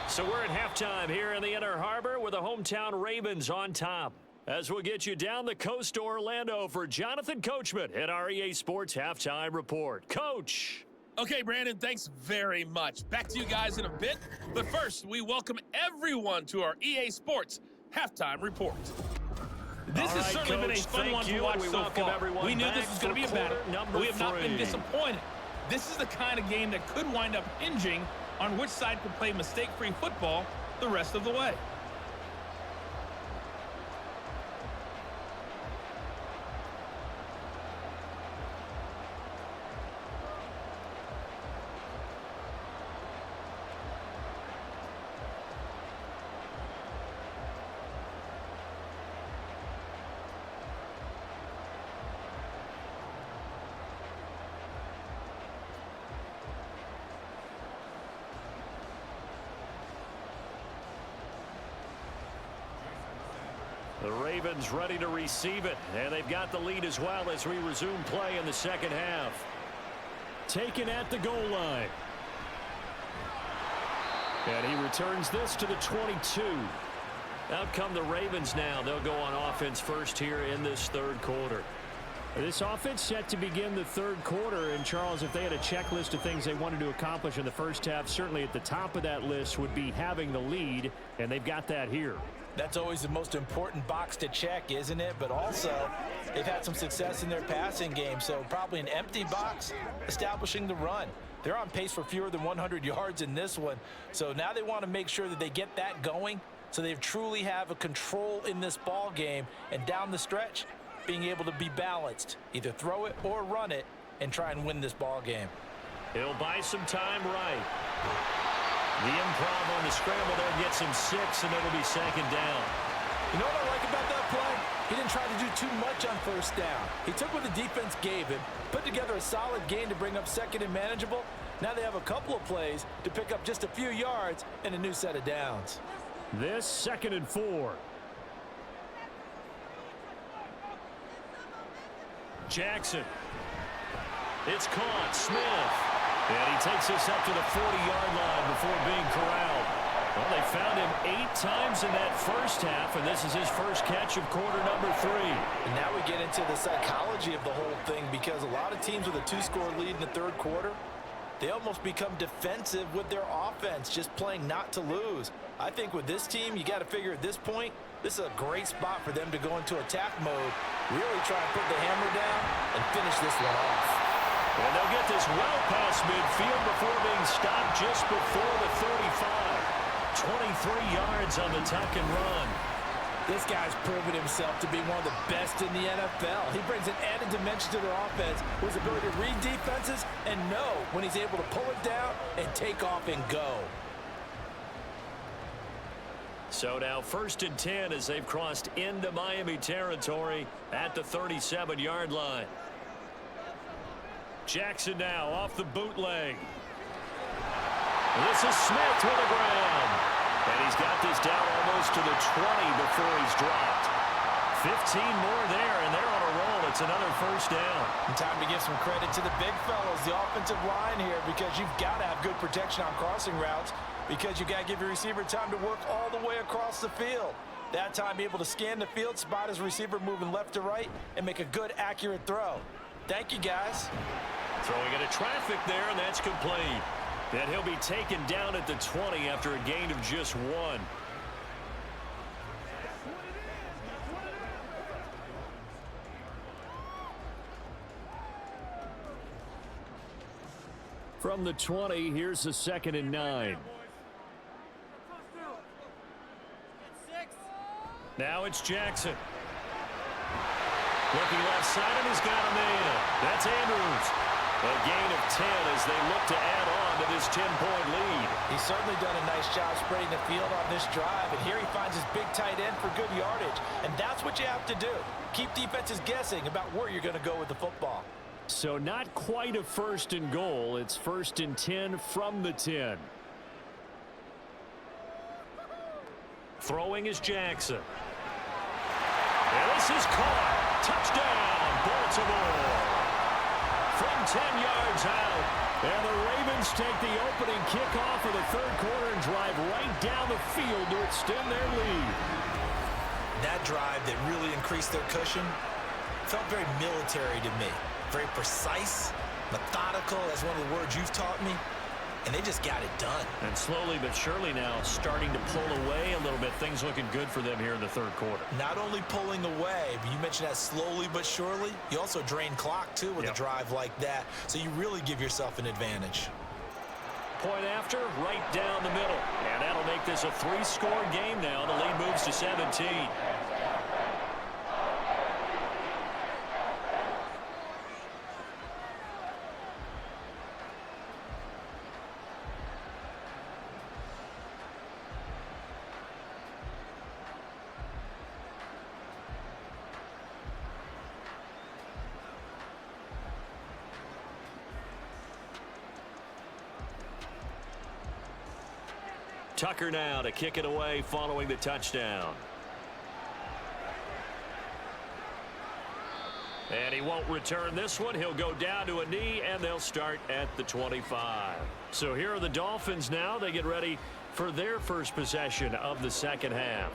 So we're at halftime here in the Inner Harbor with the hometown Ravens on top. As we'll get you down the coast to Orlando for Jonathan Coachman at our EA Sports Halftime Report. Coach. Okay, Brandon, thanks very much. Back to you guys in a bit. But first, we welcome everyone to our EA Sports Halftime Report. This has certainly been a fun one to watch so far. We knew this was going to be a battle, but we have not been disappointed. This is the kind of game that could wind up hinging on which side could play mistake-free football the rest of the way. The Ravens ready to receive it, and they've got the lead as well as we resume play in the second half. Taken at the goal line. And he returns this to the 22. Out come the Ravens now. They'll go on offense first here in this third quarter. This offense set to begin the third quarter, and Charles, if they had a checklist of things they wanted to accomplish in the first half, certainly at the top of that list would be having the lead, and they've got that here. That's always the most important box to check, isn't it? But also, they've had some success in their passing game, so probably an empty box establishing the run. They're on pace for fewer than 100 yards in this one, so now they want to make sure that they get that going so they truly have a control in this ball game, and down the stretch, being able to be balanced, either throw it or run it, and try and win this ball game. He'll buy some time right. The improv on the scramble there gets him 6, and it'll be second down. You know what I like about that play? He didn't try to do too much on first down. He took what the defense gave him, put together a solid gain to bring up second and manageable. Now they have a couple of plays to pick up just a few yards and a new set of downs. This 2nd and 4. Jackson. It's caught. Smith. And he takes us up to the 40-yard line before being corralled. Well, they found him 8 times in that first half, and this is his first catch of quarter number 3. And now we get into the psychology of the whole thing, because a lot of teams with a 2-score lead in the third quarter, they almost become defensive with their offense, just playing not to lose. I think with this team, you got to figure at this point, this is a great spot for them to go into attack mode, really try and put the hammer down and finish this one off. And they'll get this well past midfield before being stopped just before the 35. 23 yards on the tuck and run. This guy's proven himself to be one of the best in the NFL. He brings an added dimension to their offense with his ability to read defenses and know when he's able to pull it down and take off and go. So now 1st and 10 as they've crossed into Miami territory at the 37-yard line. Jackson now off the bootleg. This is Smith with the ground. And he's got this down almost to the 20 before he's dropped. 15 more there, and they're on a roll. It's another first down. And time to give some credit to the big fellas, the offensive line here, because you've got to have good protection on crossing routes, because you got to give your receiver time to work all the way across the field. That time, be able to scan the field, spot his receiver moving left to right, and make a good, accurate throw. Thank you, guys. Throwing into traffic there, and that's complete. And he'll be taken down at the 20 after a gain of just 1. From the 20, here's the 2nd and 9. Now it's Jackson. Looking left side, and he's got a man. That's Andrews. A gain of 10 as they look to add on to this 10-point lead. He's certainly done a nice job spreading the field on this drive, and here he finds his big tight end for good yardage. And that's what you have to do. Keep defenses guessing about where you're going to go with the football. So not quite a 1st and goal. It's 1st and 10 from the 10. Throwing is Jackson. And this is caught. Touchdown, Baltimore. From 10 yards out. And the Ravens take the opening kickoff of the third quarter and drive right down the field to extend their lead. That drive that really increased their cushion felt very military to me. Very precise, methodical. That's one of the words you've taught me. And they just got it done. And slowly but surely now starting to pull away a little bit. Things looking good for them here in the third quarter. Not only pulling away, but you mentioned that slowly but surely. You also drain clock, too, with a drive like that. So you really give yourself an advantage. Point after, right down the middle. And that'll make this a 3-score game now. The lead moves to 17. Tucker now to kick it away following the touchdown. And he won't return this one. He'll go down to a knee, and they'll start at the 25. So here are the Dolphins now. They get ready for their first possession of the second half.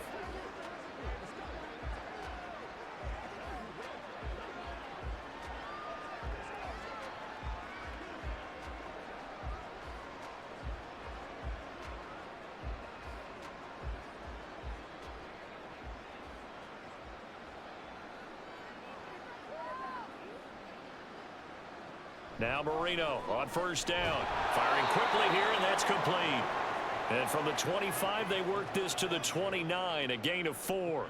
Now Marino on first down. Firing quickly here, and that's complete. And from the 25, they work this to the 29, a gain of 4.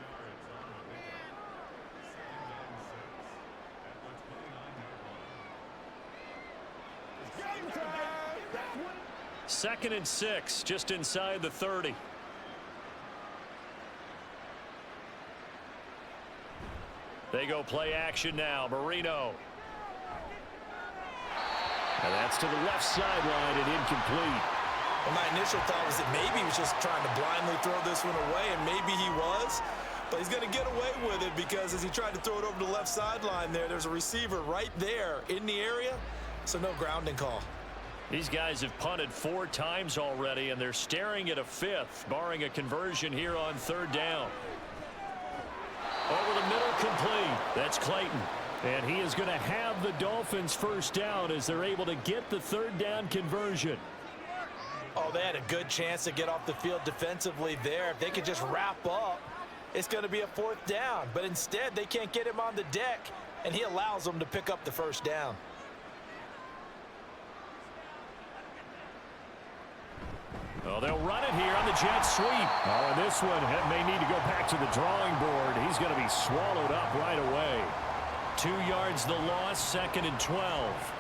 Second and 6, just inside the 30. They go play action now. Marino. And that's to the left sideline and incomplete. Well, my initial thought was that maybe he was just trying to blindly throw this one away, and maybe he was. But he's going to get away with it because as he tried to throw it over the left sideline there's a receiver right there in the area, so no grounding call. These guys have punted 4 times already, and they're staring at a 5th, barring a conversion here on third down. Over the middle, complete. That's Clayton. And he is going to have the Dolphins first down as they're able to get the third down conversion. Oh, they had a good chance to get off the field defensively there. If they could just wrap up, it's going to be a 4th down. But instead, they can't get him on the deck, and he allows them to pick up the first down. Oh, they'll run it here on the jet sweep. Oh, and this one may need to go back to the drawing board. He's going to be swallowed up right away. 2 yards the loss, 2nd and 12.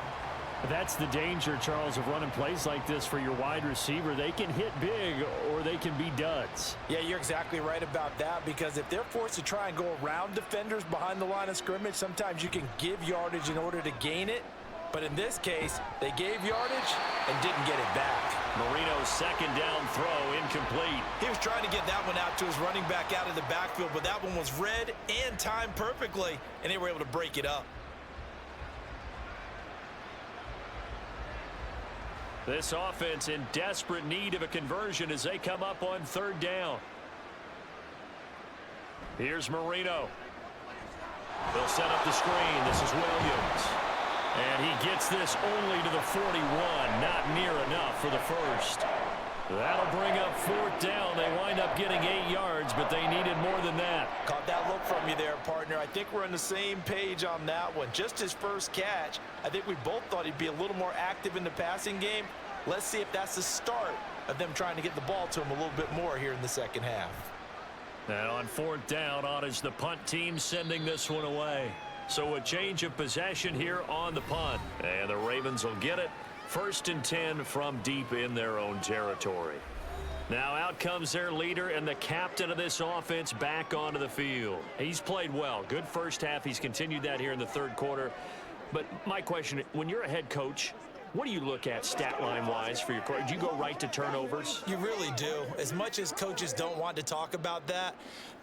That's the danger, Charles, of running plays like this for your wide receiver. They can hit big or they can be duds. Yeah, you're exactly right about that, because if they're forced to try and go around defenders behind the line of scrimmage, sometimes you can give yardage in order to gain it. But in this case, they gave yardage and didn't get it back. Marino's second down throw incomplete. He was trying to get that one out to his running back out of the backfield, but that one was read and timed perfectly, and they were able to break it up. This offense in desperate need of a conversion as they come up on third down. Here's Marino. They'll set up the screen. This is Williams. And he gets this only to the 41. Not near enough for the first. That'll bring up 4th down. They wind up getting 8 yards, but they needed more than that. Caught that look from you there, partner. I think we're on the same page on that one. Just his first catch. I think we both thought he'd be a little more active in the passing game. Let's see if that's the start of them trying to get the ball to him a little bit more here in the second half. And on 4th down, on is the punt team sending this one away. So a change of possession here on the punt. And the Ravens will get it. 1st and 10 from deep in their own territory. Now out comes their leader and the captain of this offense back onto the field. He's played well. Good first half. He's continued that here in the third quarter. But my question, when you're a head coach, What do you look at stat line-wise for your quarterback? Do you go right to turnovers? You really do. As much as coaches don't want to talk about that,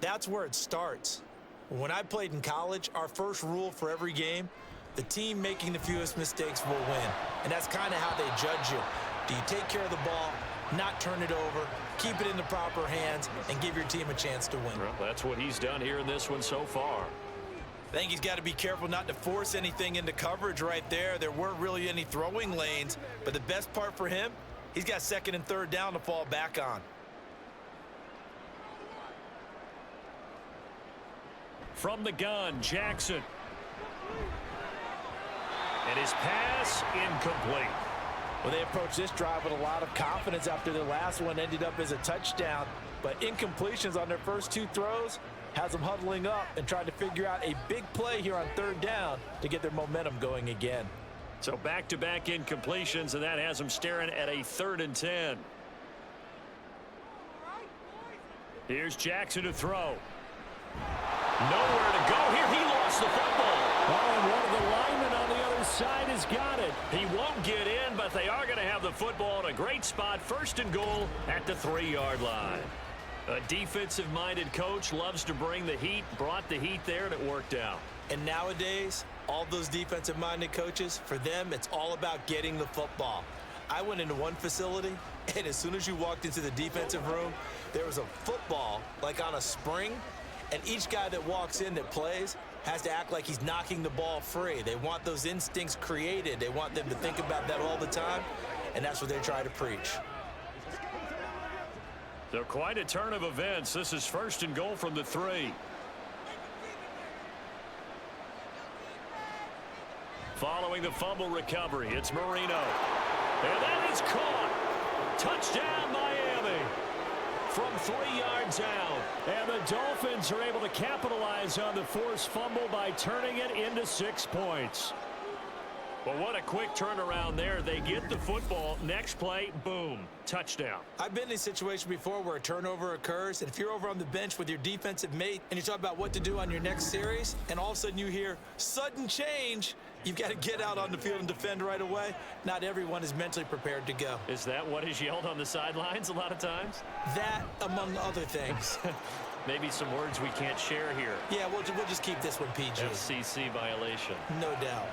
that's where it starts. When I played in college, our first rule for every game, the team making the fewest mistakes will win. And that's kind of how they judge you. Do you take care of the ball, not turn it over, keep it in the proper hands, and give your team a chance to win? Well, that's what he's done here in this one so far. I think he's got to be careful not to force anything into coverage right there. There weren't really any throwing lanes, but the best part for him, he's got second and third down to fall back on. From the gun, Jackson. And his pass incomplete. Well, they approached this drive with a lot of confidence after their last one ended up as a touchdown, but incompletions on their first two throws has them huddling up and trying to figure out a big play here on third down to get their momentum going again. So back-to-back incompletions, and that has them staring at a 3rd and 10. Here's Jackson to throw. Nowhere to go here. He lost the football. Oh, and one of the linemen on the other side has got it. He won't get in, but they are going to have the football in a great spot. 1st and goal at the 3-yard line. A defensive-minded coach loves to bring the heat, brought the heat there, and it worked out. And nowadays, all those defensive-minded coaches, for them, it's all about getting the football. I went into one facility, and as soon as you walked into the defensive room, there was a football, like on a spring, and each guy that walks in that plays has to act like he's knocking the ball free. They want those instincts created. They want them to think about that all the time, and that's what they try to preach. So quite a turn of events. This is 1st and goal from the 3. Following the fumble recovery, it's Marino. And that is caught. Touchdown, Miami. From 3 yards out. And the Dolphins are able to capitalize on the forced fumble by turning it into 6 points. Well, what a quick turnaround there. They get the football. Next play, boom, touchdown. I've been in a situation before where a turnover occurs, and if you're over on the bench with your defensive mate and you talk about what to do on your next series, and all of a sudden you hear sudden change, you've got to get out on the field and defend right away. Not everyone is mentally prepared to go. Is that what is yelled on the sidelines a lot of times? That, among other things. Maybe some words we can't share here. Yeah, we'll just keep this one PG. FCC violation. No doubt.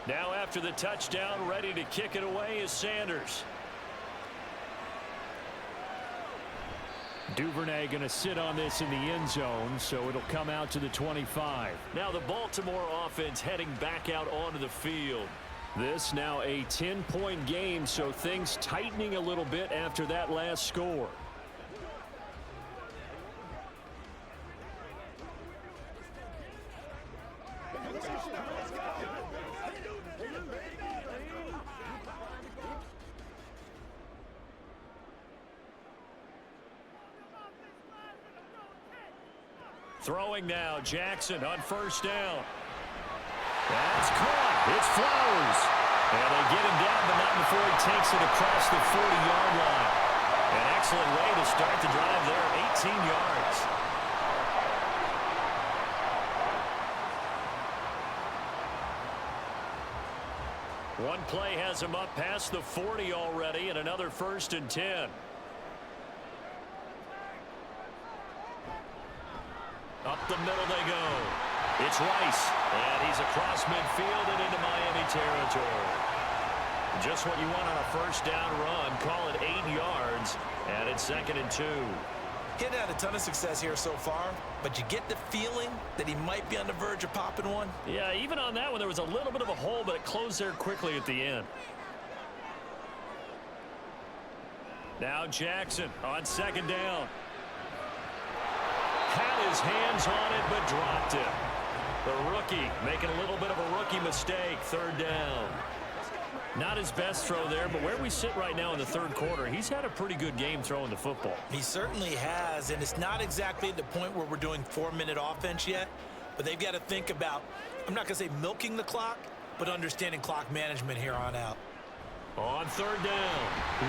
Now after the touchdown, ready to kick it away is Sanders. Duvernay going to sit on this in the end zone, so it'll come out to the 25. Now the Baltimore offense heading back out onto the field. This now a 10-point game, so things tightening a little bit after that last score. Throwing now, Jackson on 1st down. That's caught. It's Flowers. And they get him down, but not before he takes it across the 40-yard line. An excellent way to start the drive there, 18 yards. One play has him up past the 40 already, and another 1st and 10. Up the middle they go. It's Rice, and he's across midfield and into Miami territory. Just what you want on a 1st down run. Call it 8 yards, and it's 2nd and 2. He hadn't had a ton of success here so far, but you get the feeling that he might be on the verge of popping one. Yeah, even on that one, there was a little bit of a hole, but it closed there quickly at the end. Now Jackson on 2nd down. Had his hands on it, but dropped it. The rookie making a little bit of a rookie mistake. 3rd down. Not his best throw there, but where we sit right now in the third quarter, he's had a pretty good game throwing the football. He certainly has, and it's not exactly at the point where we're doing 4-minute offense yet, but they've got to think about, I'm not going to say milking the clock, but understanding clock management here on out. On third down,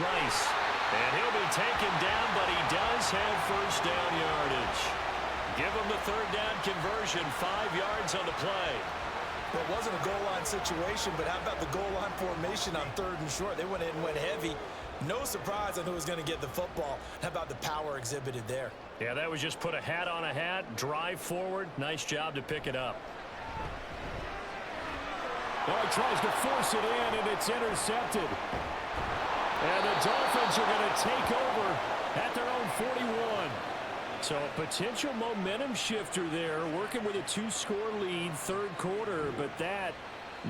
Rice. And he'll be taken down, but he does have first down yardage. Give him the third down conversion, 5 yards on the play. Well, it wasn't a goal line situation, but how about the goal line formation on 3rd and short? They went in and went heavy. No surprise on who was going to get the football. How about the power exhibited there? Yeah, that was just put a hat on a hat, drive forward. Nice job to pick it up. Well, he tries to force it in, and it's intercepted. And the Dolphins are going to take over at their own 41. So a potential momentum shifter there, working with a 2-score lead, third quarter, but that,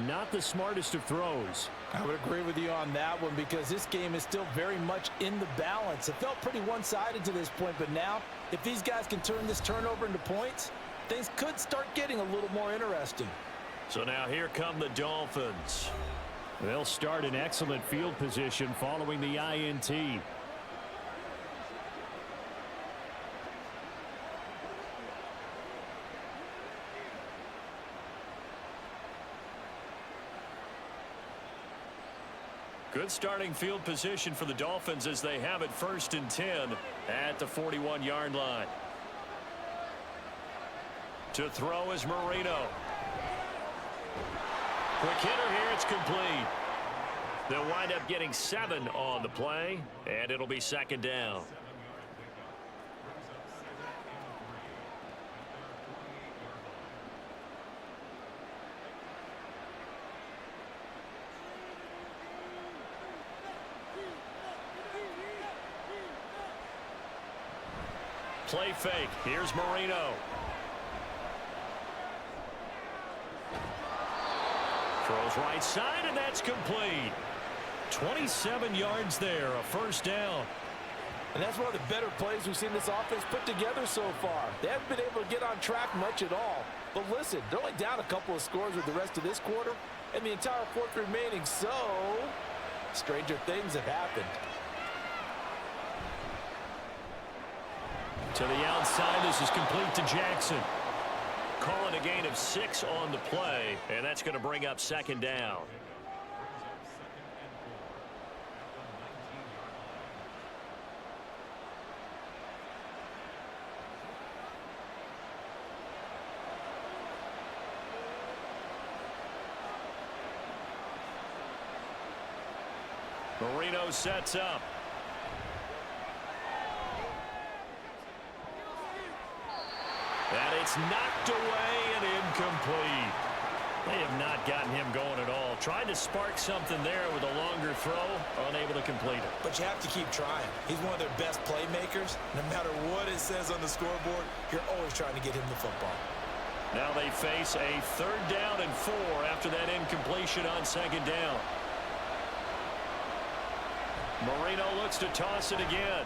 not the smartest of throws. I would agree with you on that one because this game is still very much in the balance. It felt pretty one-sided to this point, but now, if these guys can turn this turnover into points, things could start getting a little more interesting. So now here come the Dolphins. They'll start in excellent field position following the INT. Good starting field position for the Dolphins as they have it 1st and 10 at the 41-yard line. To throw is Marino. Quick hitter here, it's complete. They'll wind up getting 7 on the play, and it'll be 2nd down. Play fake. Here's Marino. Throws right side, and that's complete. 27 yards there, a 1st down. And that's one of the better plays we've seen this offense put together so far. They haven't been able to get on track much at all. But listen, they're only down a couple of scores with the rest of this quarter, and the entire 4th remaining, so stranger things have happened. To the outside, this is complete to Jackson. Calling a gain of 6 on the play, and that's going to bring up 2nd down. Marino sets up. And it's knocked away and incomplete. They have not gotten him going at all. Tried to spark something there with a longer throw, unable to complete it. But you have to keep trying. He's one of their best playmakers. No matter what it says on the scoreboard, you're always trying to get him the football. Now they face a 3rd down and 4 after that incompletion on 2nd down. Marino looks to toss it again.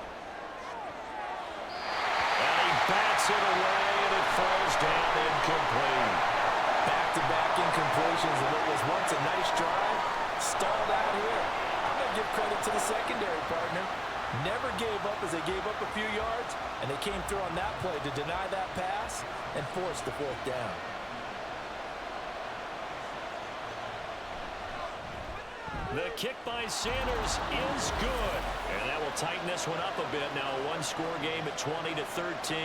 And he bats it away, and it falls down incomplete. Back-to-back incompletions of what was once a nice drive. Stalled out here. I'm going to give credit to the secondary partner. Never gave up as they gave up a few yards, and they came through on that play to deny that pass and force the 4th down. The kick by Sanders is good. And that will tighten this one up a bit. Now a 1-score game at 20-13.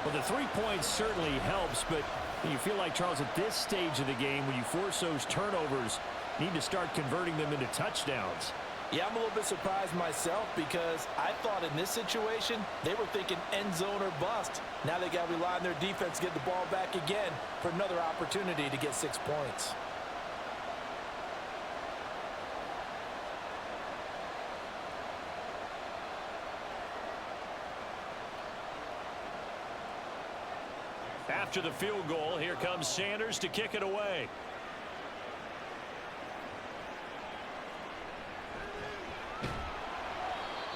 Well, the 3 points certainly helps, but you feel like, Charles, at this stage of the game, when you force those turnovers, you need to start converting them into touchdowns. Yeah, I'm a little bit surprised myself because I thought in this situation, they were thinking end zone or bust. Now they got to rely on their defense to get the ball back again for another opportunity to get 6 points. After the field goal, here comes Sanders to kick it away.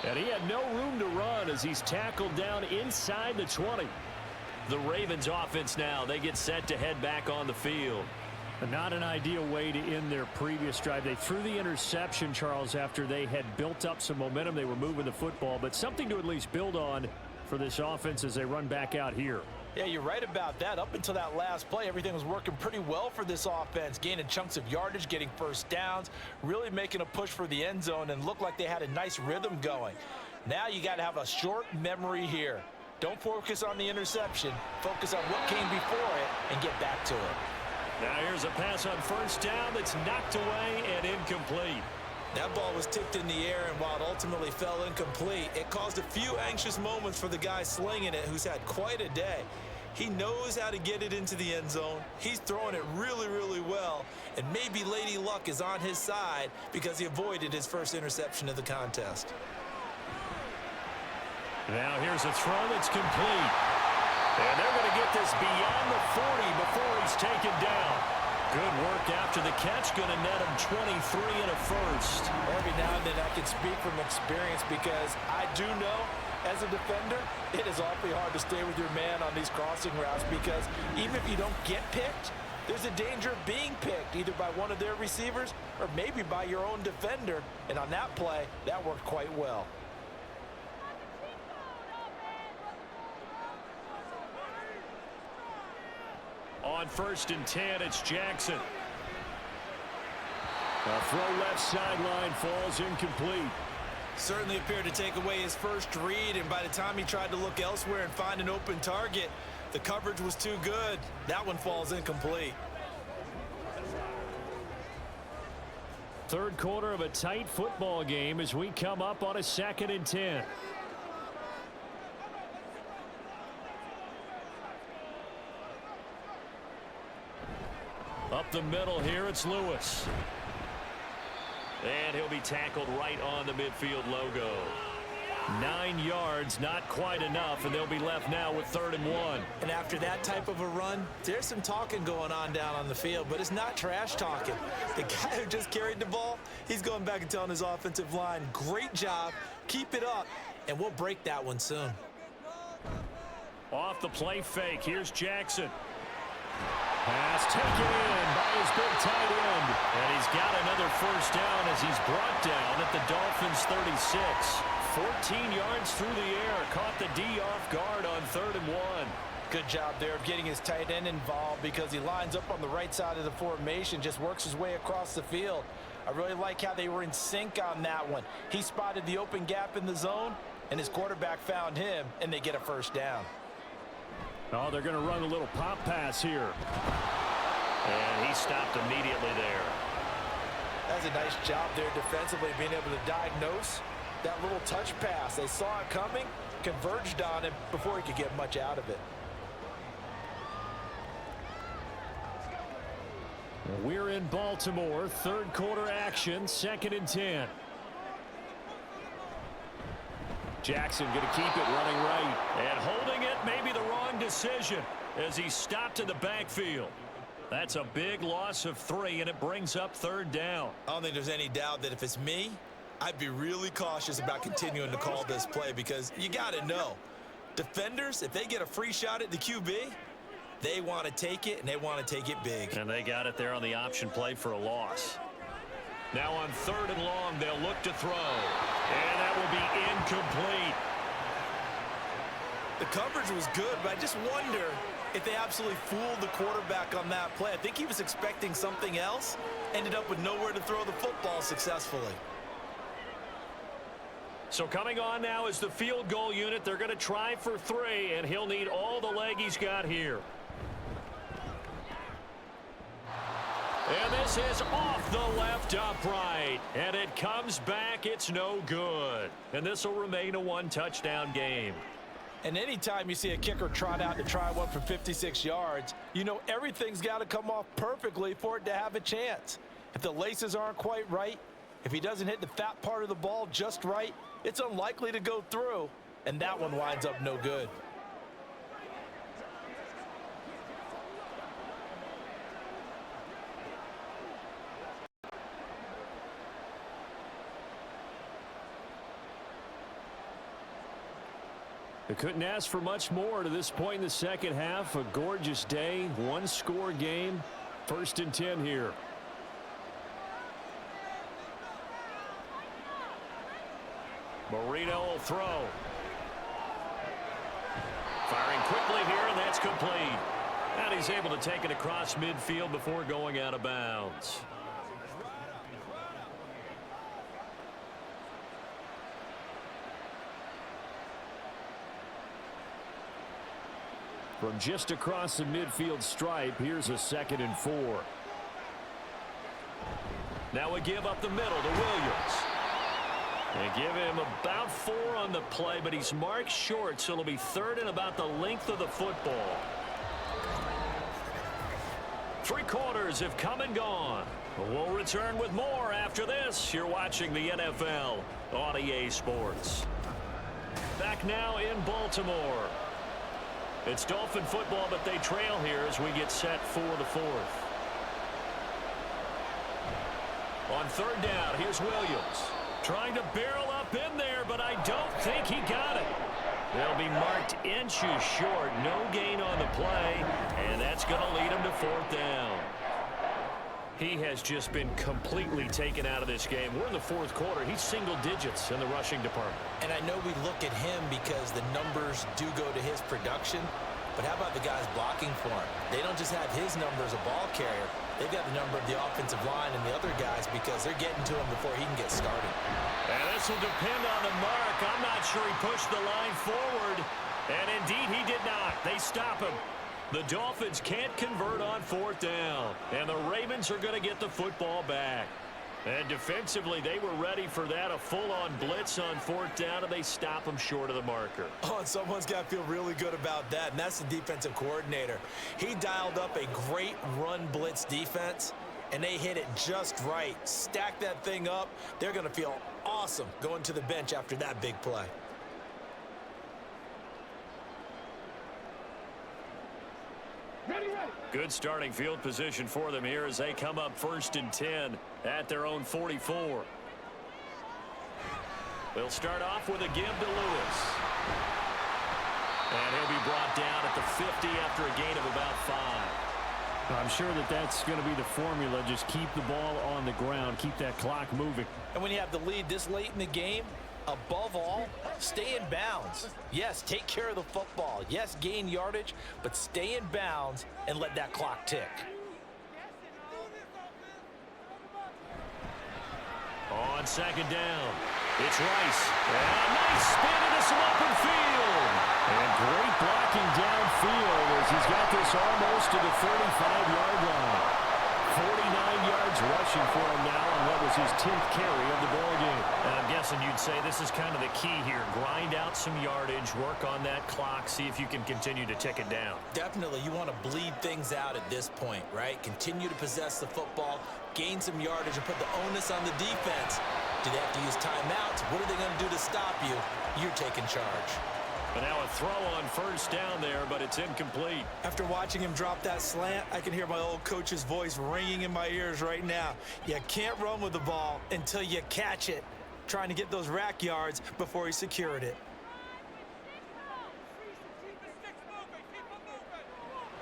And he had no room to run as he's tackled down inside the 20. The Ravens offense now, they get set to head back on the field. Not an ideal way to end their previous drive. They threw the interception, Charles, after they had built up some momentum. They were moving the football, but something to at least build on for this offense as they run back out here. Yeah, you're right about that. Up until that last play, everything was working pretty well for this offense, gaining chunks of yardage, getting first downs, really making a push for the end zone, and looked like they had a nice rhythm going. Now you got to have a short memory here. Don't focus on the interception. Focus on what came before it and get back to it. Now here's a pass on first down that's knocked away and incomplete. That ball was tipped in the air, and while it ultimately fell incomplete, it caused a few anxious moments for the guy slinging it, who's had quite a day. He knows how to get it into the end zone. He's throwing it really, really well, and maybe Lady Luck is on his side because he avoided his first interception of the contest. Now here's a throw that's complete. And they're going to get this beyond the 40 before he's taken down. Good work after the catch. Going to net him 23 and a first. Every now and then I can speak from experience because I do know as a defender, it is awfully hard to stay with your man on these crossing routes because even if you don't get picked, there's a danger of being picked either by one of their receivers or maybe by your own defender. And on that play, that worked quite well. On 1st and 10, it's Jackson. A throw left sideline falls incomplete. Certainly appeared to take away his first read, and by the time he tried to look elsewhere and find an open target, the coverage was too good. That one falls incomplete. Third quarter of a tight football game as we come up on a 2nd and 10. Up the middle here, it's Lewis. And he'll be tackled right on the midfield logo. 9 yards, not quite enough, and they'll be left now with 3rd and 1. And after that type of a run, there's some talking going on down on the field, but it's not trash talking. The guy who just carried the ball, he's going back and telling his offensive line, great job, keep it up, and we'll break that one soon. Off the play fake, here's Jackson. Pass taken in by his big tight end. And he's got another first down as he's brought down at the Dolphins 36. 14 yards through the air. Caught the D off guard on 3rd and 1. Good job there of getting his tight end involved because he lines up on the right side of the formation, just works his way across the field. I really like how they were in sync on that one. He spotted the open gap in the zone, and his quarterback found him, and they get a first down. Oh, they're going to run a little pop pass here. And he stopped immediately there. That's a nice job there defensively, being able to diagnose that little touch pass. They saw it coming, converged on him before he could get much out of it. We're in Baltimore, 3rd quarter action, 2nd and 10. Jackson going to keep it running right. And holding it, maybe the wrong decision as he stopped in the backfield. That's a big loss of 3, and it brings up 3rd down. I don't think there's any doubt that if it's me, I'd be really cautious about continuing to call this play because you got to know, defenders, if they get a free shot at the QB, they want to take it, and they want to take it big. And they got it there on the option play for a loss. Now on 3rd and long, they'll look to throw. And that will be incomplete. The coverage was good, but I just wonder if they absolutely fooled the quarterback on that play. I think he was expecting something else, ended up with nowhere to throw the football successfully. So coming on now is the field goal unit. They're going to try for 3, and he'll need all the leg he's got here. And this is off the left upright. And it comes back. It's no good. And this will remain a 1-touchdown game. And anytime you see a kicker trot out to try one for 56 yards, you know everything's got to come off perfectly for it to have a chance. If the laces aren't quite right, if he doesn't hit the fat part of the ball just right, it's unlikely to go through. And that one winds up no good. They couldn't ask for much more to this point in the second half. A gorgeous day, 1-score game. First and 10 here. Marino will throw. Firing quickly here, and that's complete. And he's able to take it across midfield before going out of bounds. From just across the midfield stripe, here's a 2nd and 4. Now we give up the middle to Williams. They give him about 4 on the play, but he's marked short, so it'll be 3rd and about the length of the football. 3 quarters have come and gone. We'll return with more after this. You're watching the NFL on EA Sports. Back now in Baltimore. It's Dolphin football, but they trail here as we get set for the 4th. On 3rd down, here's Williams. Trying to barrel up in there, but I don't think he got it. They'll be marked inches short. No gain on the play, and that's going to lead him to 4th down. He has just been completely taken out of this game. We're in the 4th quarter. He's single digits in the rushing department. And I know we look at him because the numbers do go to his production, but how about the guys blocking for him? They don't just have his number as a ball carrier. They've got the number of the offensive line and the other guys because they're getting to him before he can get started. And this will depend on the mark. I'm not sure he pushed the line forward, and indeed he did not. They stop him. The Dolphins can't convert on 4th down, and the Ravens are going to get the football back. And defensively, they were ready for that, a full-on blitz on 4th down, and they stop them short of the marker. Oh, and someone's got to feel really good about that, and that's the defensive coordinator. He dialed up a great run blitz defense, and they hit it just right. Stack that thing up. They're going to feel awesome going to the bench after that big play. Good starting field position for them here as they come up 1st and 10 at their own 44. They'll start off with a give to Lewis. And he'll be brought down at the 50 after a gain of about 5. I'm sure that that's going to be the formula. Just keep the ball on the ground. Keep that clock moving. And when you have the lead this late in the game, above all, stay in bounds. Yes, take care of the football. Yes, gain yardage, but stay in bounds and let that clock tick. On 2nd down, it's Rice. And a nice spin into some open field. And great blocking downfield as he's got this almost to the 35-yard line. 49 yards rushing for him now, and that was his 10th carry of the ballgame. And I'm guessing you'd say this is kind of the key here. Grind out some yardage, work on that clock, see if you can continue to tick it down. Definitely, you want to bleed things out at this point, right? Continue to possess the football, gain some yardage, and put the onus on the defense. Do they have to use timeouts? What are they going to do to stop you? You're taking charge. But now a throw on 1st down there, but it's incomplete. After watching him drop that slant, I can hear my old coach's voice ringing in my ears right now. You can't run with the ball until you catch it, trying to get those rack yards before he secured it.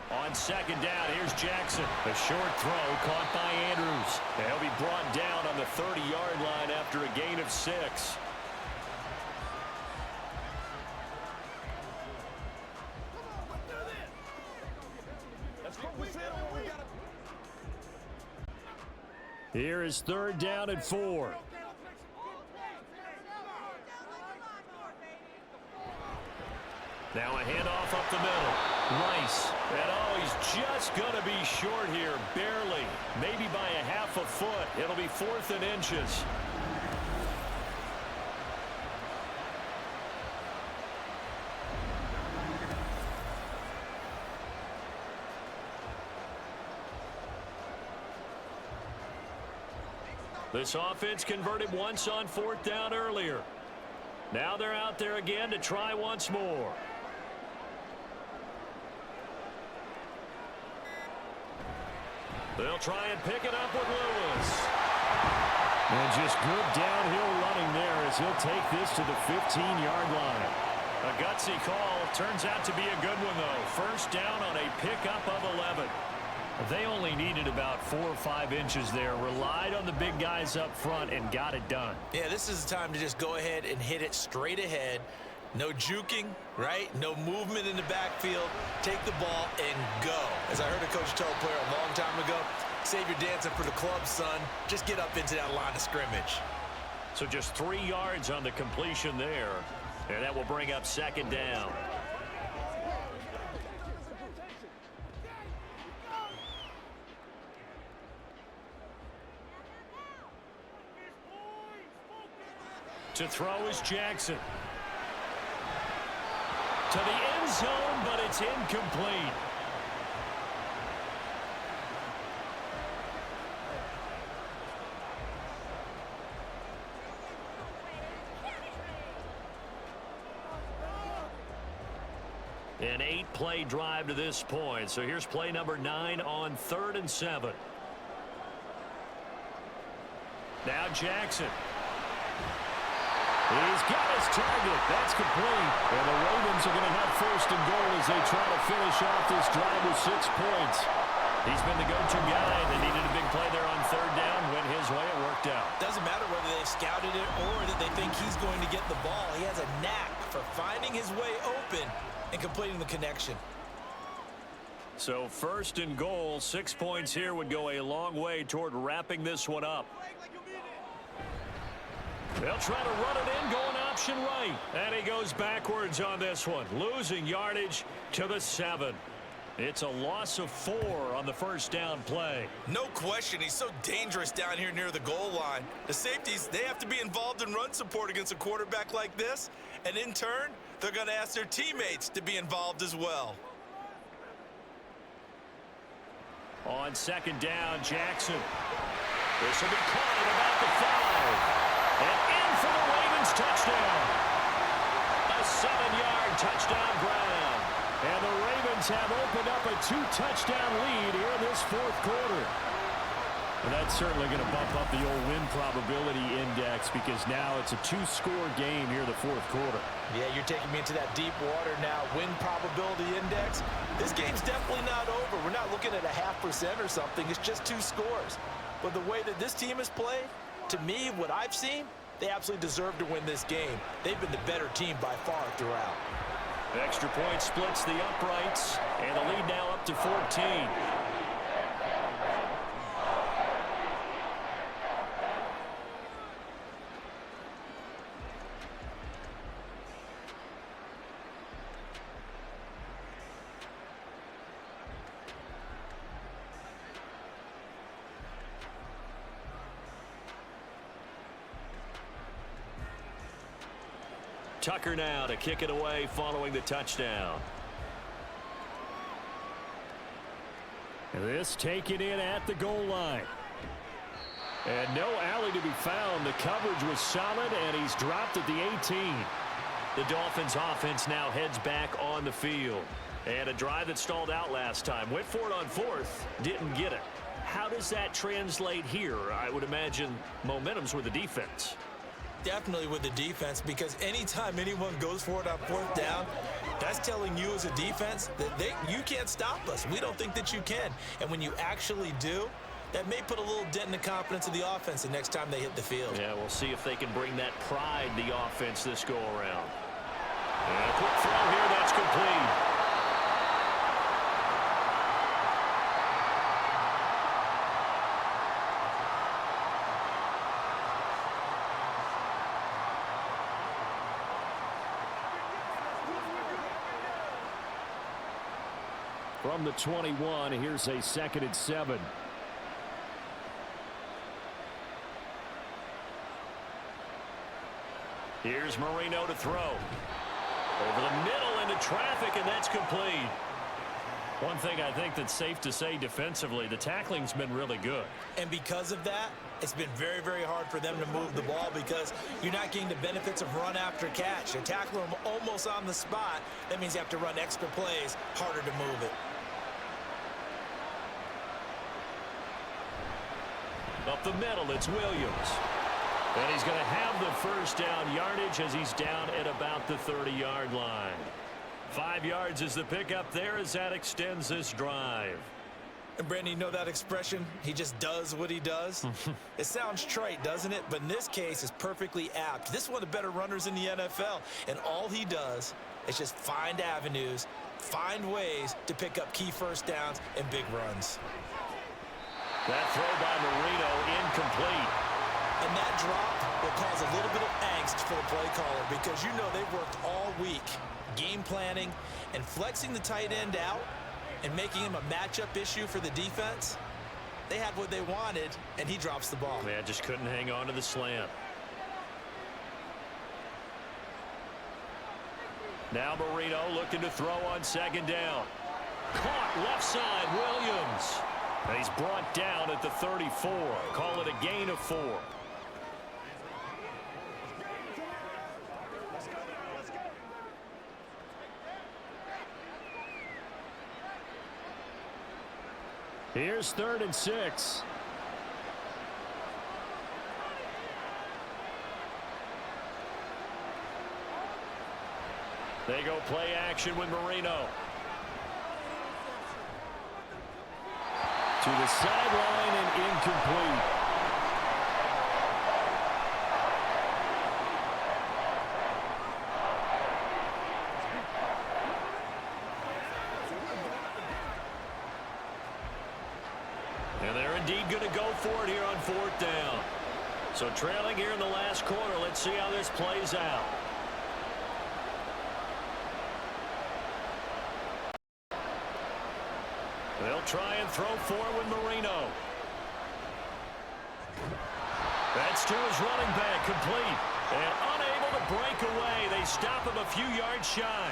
On 2nd down, here's Jackson. A short throw caught by Andrews. And he'll be brought down on the 30-yard line after a gain of 6. Here is 3rd down and 4. Now a handoff up the middle. Rice. And oh, he's just going to be short here. Barely. Maybe by a half a foot. It'll be 4th and inches. This offense converted once on 4th down earlier. Now they're out there again to try once more. They'll try and pick it up with Lewis. And just good downhill running there as he'll take this to the 15-yard line. A gutsy call. Turns out to be a good one, though. 1st down on a pickup of 11. They only needed about 4 or 5 inches there, relied on the big guys up front, and got it done. Yeah, this is the time to just go ahead and hit it straight ahead. No juking, right? No movement in the backfield. Take the ball and go. As I heard a coach tell a player a long time ago, save your dancing for the club, son. Just get up into that line of scrimmage. So just 3 yards on the completion there, and that will bring up second down. To throw is Jackson. To the end zone, but it's incomplete. An 8-play drive to this point. So here's play number 9 on 3rd and 7. Now Jackson. He's got his target. That's complete. And the Ravens are going to have 1st and goal as they try to finish off this drive with 6 points. He's been the go-to guy. They needed a big play there on 3rd down. Went his way. It worked out. Doesn't matter whether they've scouted it or that they think he's going to get the ball. He has a knack for finding his way open and completing the connection. So 1st and goal, 6 points here would go a long way toward wrapping this one up. They'll try to run it in, going option right. And he goes backwards on this one, losing yardage to the 7. It's a loss of 4 on the 1st down play. No question, he's so dangerous down here near the goal line. The safeties, they have to be involved in run support against a quarterback like this. And in turn, they're going to ask their teammates to be involved as well. On 2nd down, Jackson. This will be caught at about the 5. And in for the Ravens touchdown. A 7-yard touchdown ground. And the Ravens have opened up a 2-touchdown lead here in this 4th quarter. And that's certainly going to bump up the old win probability index because now it's a 2-score game here in the 4th quarter. Yeah, you're taking me into that deep water now. Win probability index. This game's definitely not over. We're not looking at a 0.5% or something. It's just 2 scores. But the way that this team has played, to me, what I've seen, they absolutely deserve to win this game. They've been the better team by far throughout. Extra point splits the uprights, and the lead now up to 14. Tucker now to kick it away following the touchdown. And this taken in at the goal line. And no alley to be found. The coverage was solid, and he's dropped at the 18. The Dolphins offense now heads back on the field. And a drive that stalled out last time. Went for it on 4th, didn't get it. How does that translate here? I would imagine momentum's with the defense. Definitely with the defense, because anytime anyone goes for it on 4th down, that's telling you as a defense that you can't stop us. We don't think that you can. And when you actually do, that may put a little dent in the confidence of the offense the next time they hit the field. Yeah, we'll see if they can bring that pride to the offense this go-around. And a quick throw here, that's complete. From the 21, here's a 2nd and 7. Here's Marino to throw. Over the middle into traffic, and that's complete. One thing I think that's safe to say defensively, the tackling's been really good. And because of that, it's been very, very hard for them to move the ball because you're not getting the benefits of run after catch. They're tackling them almost on the spot. That means you have to run extra plays, harder to move it. Up the middle, it's Williams. And he's going to have the 1st down yardage as he's down at about the 30-yard line. 5 yards is the pickup there as that extends this drive. And Brandon, you know that expression, he just does what he does? It sounds trite, doesn't it? But in this case, it's perfectly apt. This is one of the better runners in the NFL, and all he does is just find avenues, find ways to pick up key first downs and big runs. That throw by Marino incomplete. And that drop will cause a little bit of angst for the play caller because you know they've worked all week game planning and flexing the tight end out and making him a matchup issue for the defense. They had what they wanted, and he drops the ball. Yeah, just couldn't hang on to the slant. Now Marino looking to throw on second down. Caught left side, Williams. And he's brought down at the 34. Call it a gain of 4. Here's 3rd and 6. They go play action with Marino. To the sideline and incomplete. And they're indeed going to go for it here on 4th down. So trailing here in the last quarter. Let's see how this plays out. They'll try and throw forward with Marino. That's to his running back, complete. And unable to break away. They stop him a few yards shy.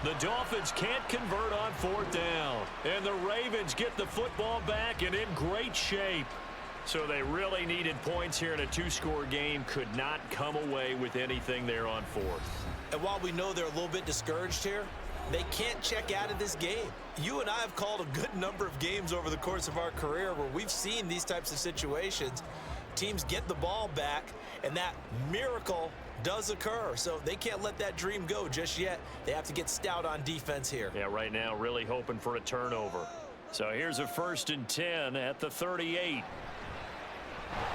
The Dolphins can't convert on 4th down. And the Ravens get the football back and in great shape. So they really needed points here in a 2-score game. Could not come away with anything there on 4th. And while we know they're a little bit discouraged here, they can't check out of this game. You and I have called a good number of games over the course of our career where we've seen these types of situations. Teams get the ball back, and that miracle does occur. So they can't let that dream go just yet. They have to get stout on defense here. Yeah, right now really hoping for a turnover. So here's a 1st and 10 at the 38.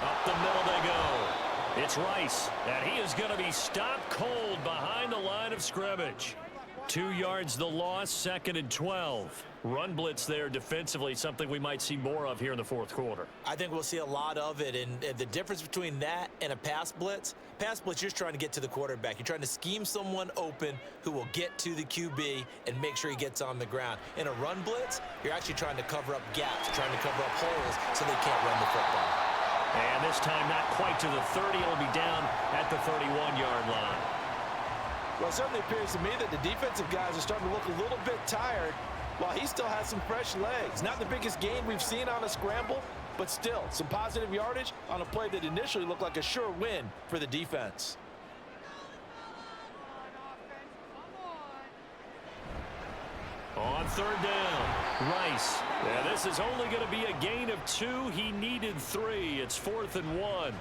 Up the middle they go. It's Rice, and he is going to be stopped cold behind the line of scrimmage. 2 yards the loss, 2nd and 12. Run blitz there defensively, something we might see more of here in the 4th quarter. I think we'll see a lot of it, and the difference between that and a pass blitz, you're just trying to get to the quarterback. You're trying to scheme someone open who will get to the QB and make sure he gets on the ground. In a run blitz, you're actually trying to cover up gaps, trying to cover up holes so they can't run the football. And this time not quite to the 30. It'll be down at the 31-yard line. Well, it certainly appears to me that the defensive guys are starting to look a little bit tired while he still has some fresh legs. Not the biggest gain we've seen on a scramble, but still some positive yardage on a play that initially looked like a sure win for the defense. On 3rd down, Rice. Yeah, this is only going to be a gain of 2. He needed 3. It's 4th and 1.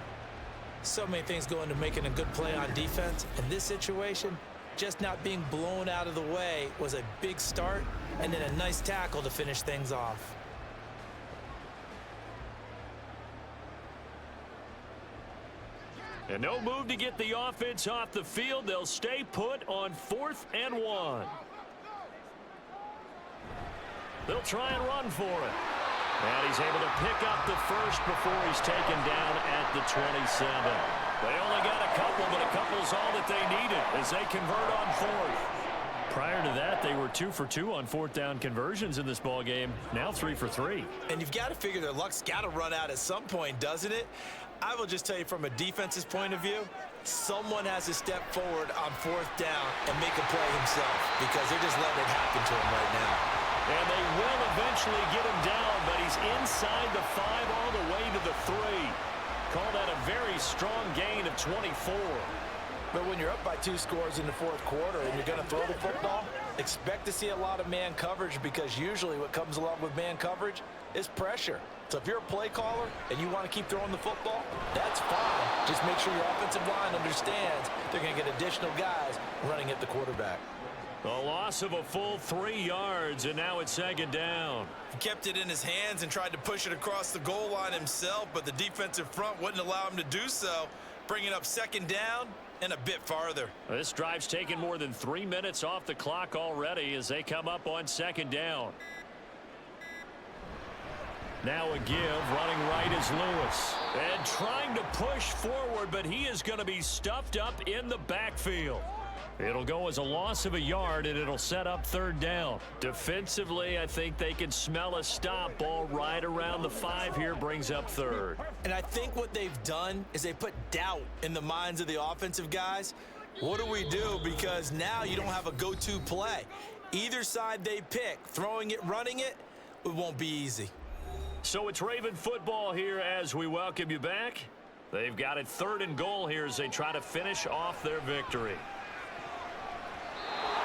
So many things go into making a good play on defense. In this situation, just not being blown out of the way was a big start, and then a nice tackle to finish things off. And no move to get the offense off the field. They'll stay put on 4th and 1. They'll try and run for it. And he's able to pick up the first before he's taken down at the 27. They only got a couple, but a couple's all that they needed as they convert on 4th. Prior to that, they were 2 for 2 on 4th down conversions in this ball game. Now 3 for 3. And you've got to figure their luck's got to run out at some point, doesn't it? I will just tell you from a defense's point of view, someone has to step forward on 4th down and make a play himself because they're just letting it happen to him right now. And they will eventually get him down, but he's inside the 5 all the way to the 3. Call that a very strong gain of 24. But when you're up by 2 scores in the 4th quarter and you're going to throw the football, expect to see a lot of man coverage because usually what comes along with man coverage is pressure. So if you're a play caller and you want to keep throwing the football, that's fine. Just make sure your offensive line understands they're going to get additional guys running at the quarterback. A loss of a full 3 yards, and now it's second down. He kept it in his hands and tried to push it across the goal line himself, but the defensive front wouldn't allow him to do so, bringing up second down and a bit farther. This drive's taken more than 3 minutes off the clock already as they come up on second down. Now a give, running right is Lewis. And trying to push forward, but he is going to be stuffed up in the backfield. It'll go as a loss of a yard, and it'll set up third down. Defensively, I think they can smell a stop. Ball right around the 5 here, brings up third. And I think what they've done is they put doubt in the minds of the offensive guys. What do we do? Because now you don't have a go-to play. Either side they pick, throwing it, running it, it won't be easy. So it's Raven football here as we welcome you back. They've got it 3rd and goal here as they try to finish off their victory.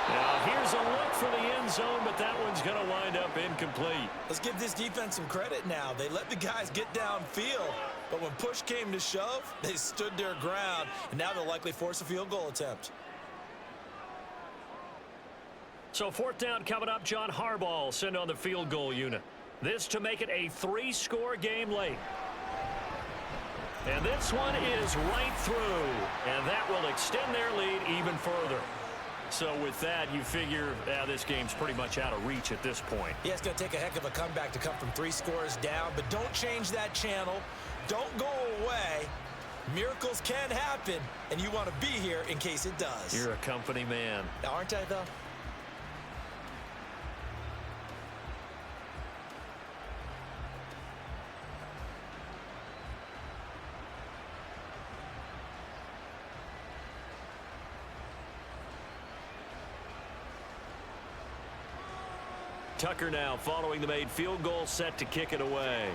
Now here's a look for the end zone, but that one's going to wind up incomplete. Let's give this defense some credit now. They let the guys get downfield, but when push came to shove, they stood their ground, and now they'll likely force a field goal attempt. So 4th down coming up. John Harbaugh sent on the field goal unit. This to make it a 3-score game late. And this one is right through, and that will extend their lead even further. So with that, you figure this game's pretty much out of reach at this point. Yeah, it's going to take a heck of a comeback to come from 3 scores down, but don't change that channel. Don't go away. Miracles can happen, and you want to be here in case it does. You're a company man. Aren't I, though? Tucker now following the made field goal, set to kick it away.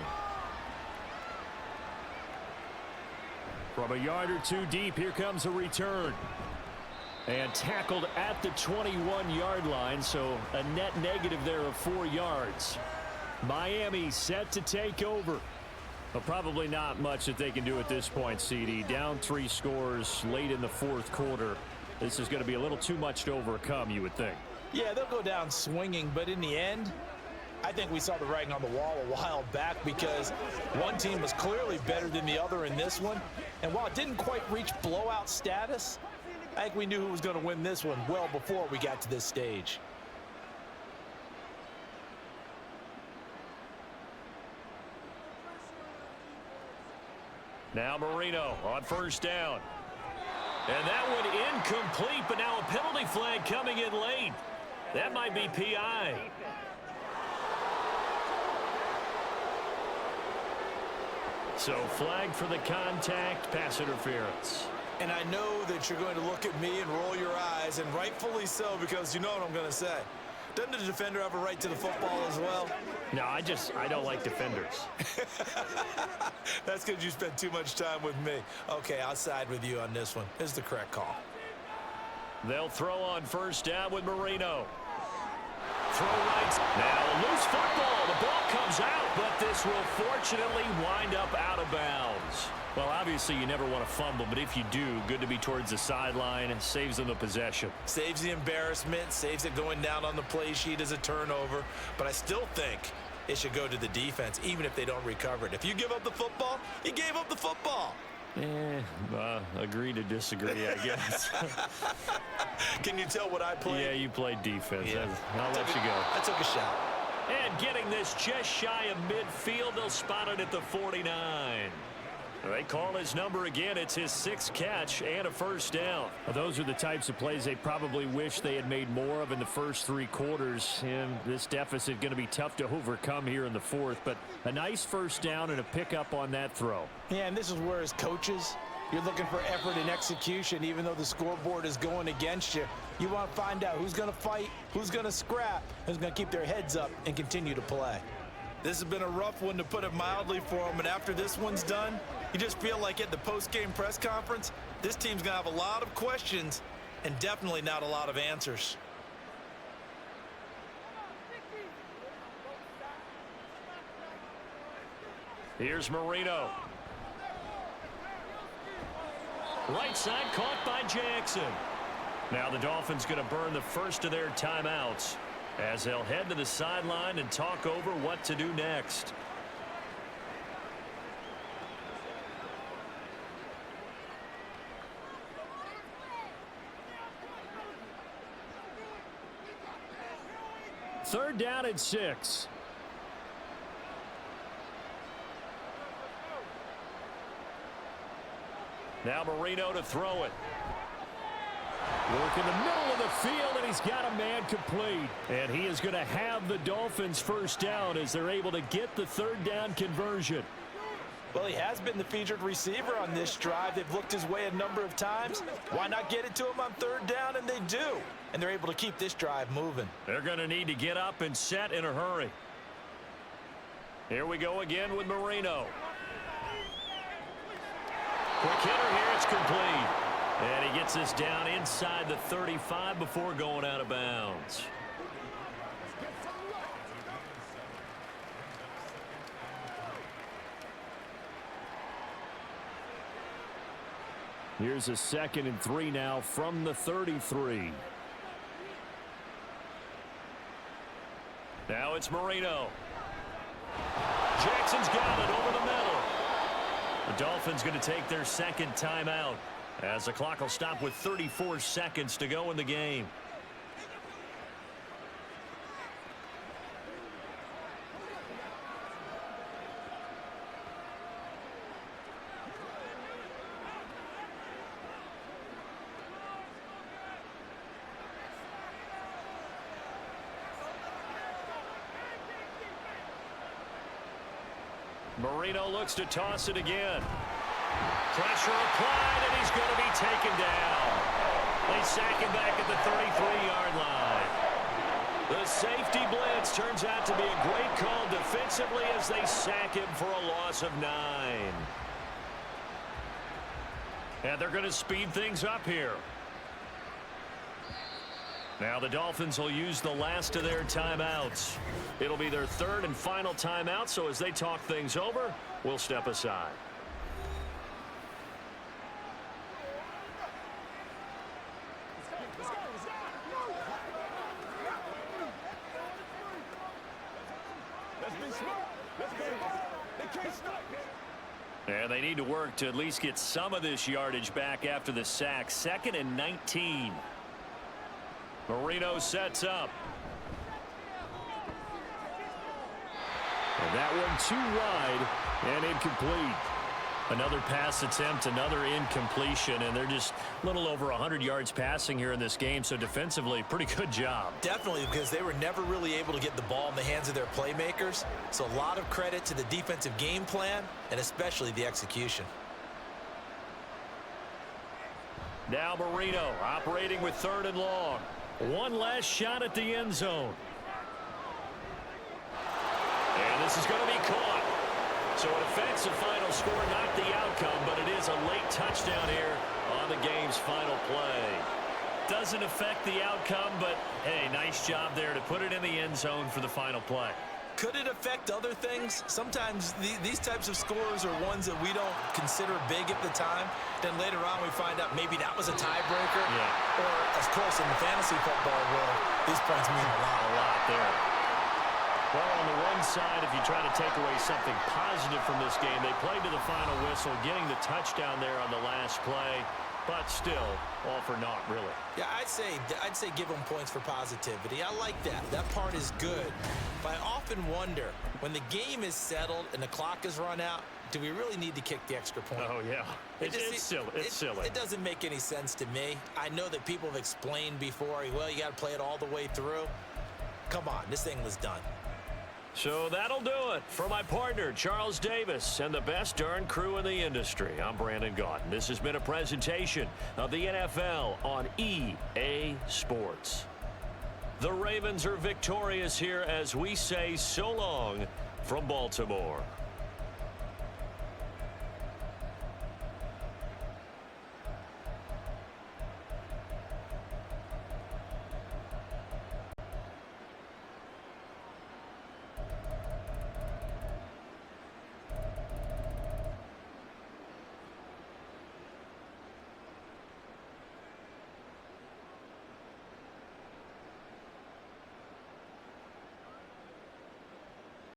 From a yard or 2 deep, here comes a return. And tackled at the 21-yard line, so a net negative there of 4 yards. Miami set to take over. But probably not much that they can do at this point, CD. Down 3 scores late in the 4th quarter. This is going to be a little too much to overcome, you would think. Yeah, they'll go down swinging, but in the end, I think we saw the writing on the wall a while back because one team was clearly better than the other in this one. And while it didn't quite reach blowout status, I think we knew who was going to win this one well before we got to this stage. Now Marino on 1st down. And that one incomplete, but now a penalty flag coming in late. That might be PI. So flag for the contact, pass interference. And I know that you're going to look at me and roll your eyes, and rightfully so, because you know what I'm going to say. Doesn't the defender have a right to the football as well? No, I don't like defenders. That's because you spent too much time with me. Okay, I'll side with you on this one. This is the correct call. They'll throw on 1st down with Marino. Throw right. Now loose football. The ball comes out, but this will fortunately wind up out of bounds. Well, obviously you never want to fumble, but if you do, good to be towards the sideline. Saves them the possession. Saves the embarrassment, saves it going down on the play sheet as a turnover. But I still think it should go to the defense, even if they don't recover it. If you give up the football, you gave up the football. Agree to disagree, I guess. Can you tell what I played? Yeah, you played defense. Yeah. I'll let you go. I took a shot. And getting this just shy of midfield, they'll spot it at the 49. They call his number again. It's his 6th catch and a 1st down. Well, those are the types of plays they probably wish they had made more of in the first 3 quarters. And this deficit going to be tough to overcome here in the 4th. But a nice 1st down and a pickup on that throw. Yeah, and this is where as coaches, you're looking for effort and execution, even though the scoreboard is going against you. You want to find out who's going to fight, who's going to scrap, who's going to keep their heads up and continue to play. This has been a rough one, to put it mildly, for them. And after this one's done, you just feel like at the post-game press conference, this team's going to have a lot of questions and definitely not a lot of answers. Here's Marino. Right side caught by Jackson. Now the Dolphins going to burn the first of their timeouts as they'll head to the sideline and talk over what to do next. Third down and 6. Now Marino to throw it. Work in the middle of the field, and he's got a man complete. And he is going to have the Dolphins first down as they're able to get the third down conversion. Well, he has been the featured receiver on this drive. They've looked his way a number of times. Why not get it to him on third down? And they do. And they're able to keep this drive moving. They're going to need to get up and set in a hurry. Here we go again with Marino. Quick hitter here, it's complete. And he gets us down inside the 35 before going out of bounds. Here's a 2nd and 3 now from the 33. Now it's Marino. Jackson's got it over the middle. The Dolphins going to take their second timeout as the clock will stop with 34 seconds to go in the game. Marino looks to toss it again. Pressure applied, and he's going to be taken down. They sack him back at the 33-yard line. The safety blitz turns out to be a great call defensively as they sack him for a loss of 9. And they're going to speed things up here. Now the Dolphins will use the last of their timeouts. It'll be their third and final timeout, so as they talk things over, we'll step aside. And they need to work to at least get some of this yardage back after the sack. 2nd and 19. Marino sets up. And that one too wide and incomplete. Another pass attempt, another incompletion, and they're just a little over 100 yards passing here in this game, so defensively, pretty good job. Definitely, because they were never really able to get the ball in the hands of their playmakers. So a lot of credit to the defensive game plan and especially the execution. Now Marino operating with 3rd and long. One last shot at the end zone. And this is going to be caught. So it affects the final score, not the outcome, but it is a late touchdown here on the game's final play. Doesn't affect the outcome, but hey, nice job there to put it in the end zone for the final play. Could it affect other things? Sometimes these types of scores are ones that we don't consider big at the time. Then later on we find out maybe that was a tiebreaker. Yeah. Or, of course, in the fantasy football world, these points mean a lot. A lot there. Well, on the one side, if you try to take away something positive from this game, they played to the final whistle, getting the touchdown there on the last play. But still, all for naught, really. Yeah, I'd say give them points for positivity. I like that. That part is good. But I often wonder, when the game is settled and the clock is run out, do we really need to kick the extra point? Oh, yeah. It's silly. It's silly. It doesn't make any sense to me. I know that people have explained before, well, you got to play it all the way through. Come on, this thing was done. So that'll do it for my partner, Charles Davis, and the best darn crew in the industry. I'm Brandon Gaudin. This has been a presentation of the NFL on EA Sports. The Ravens are victorious here as we say so long from Baltimore.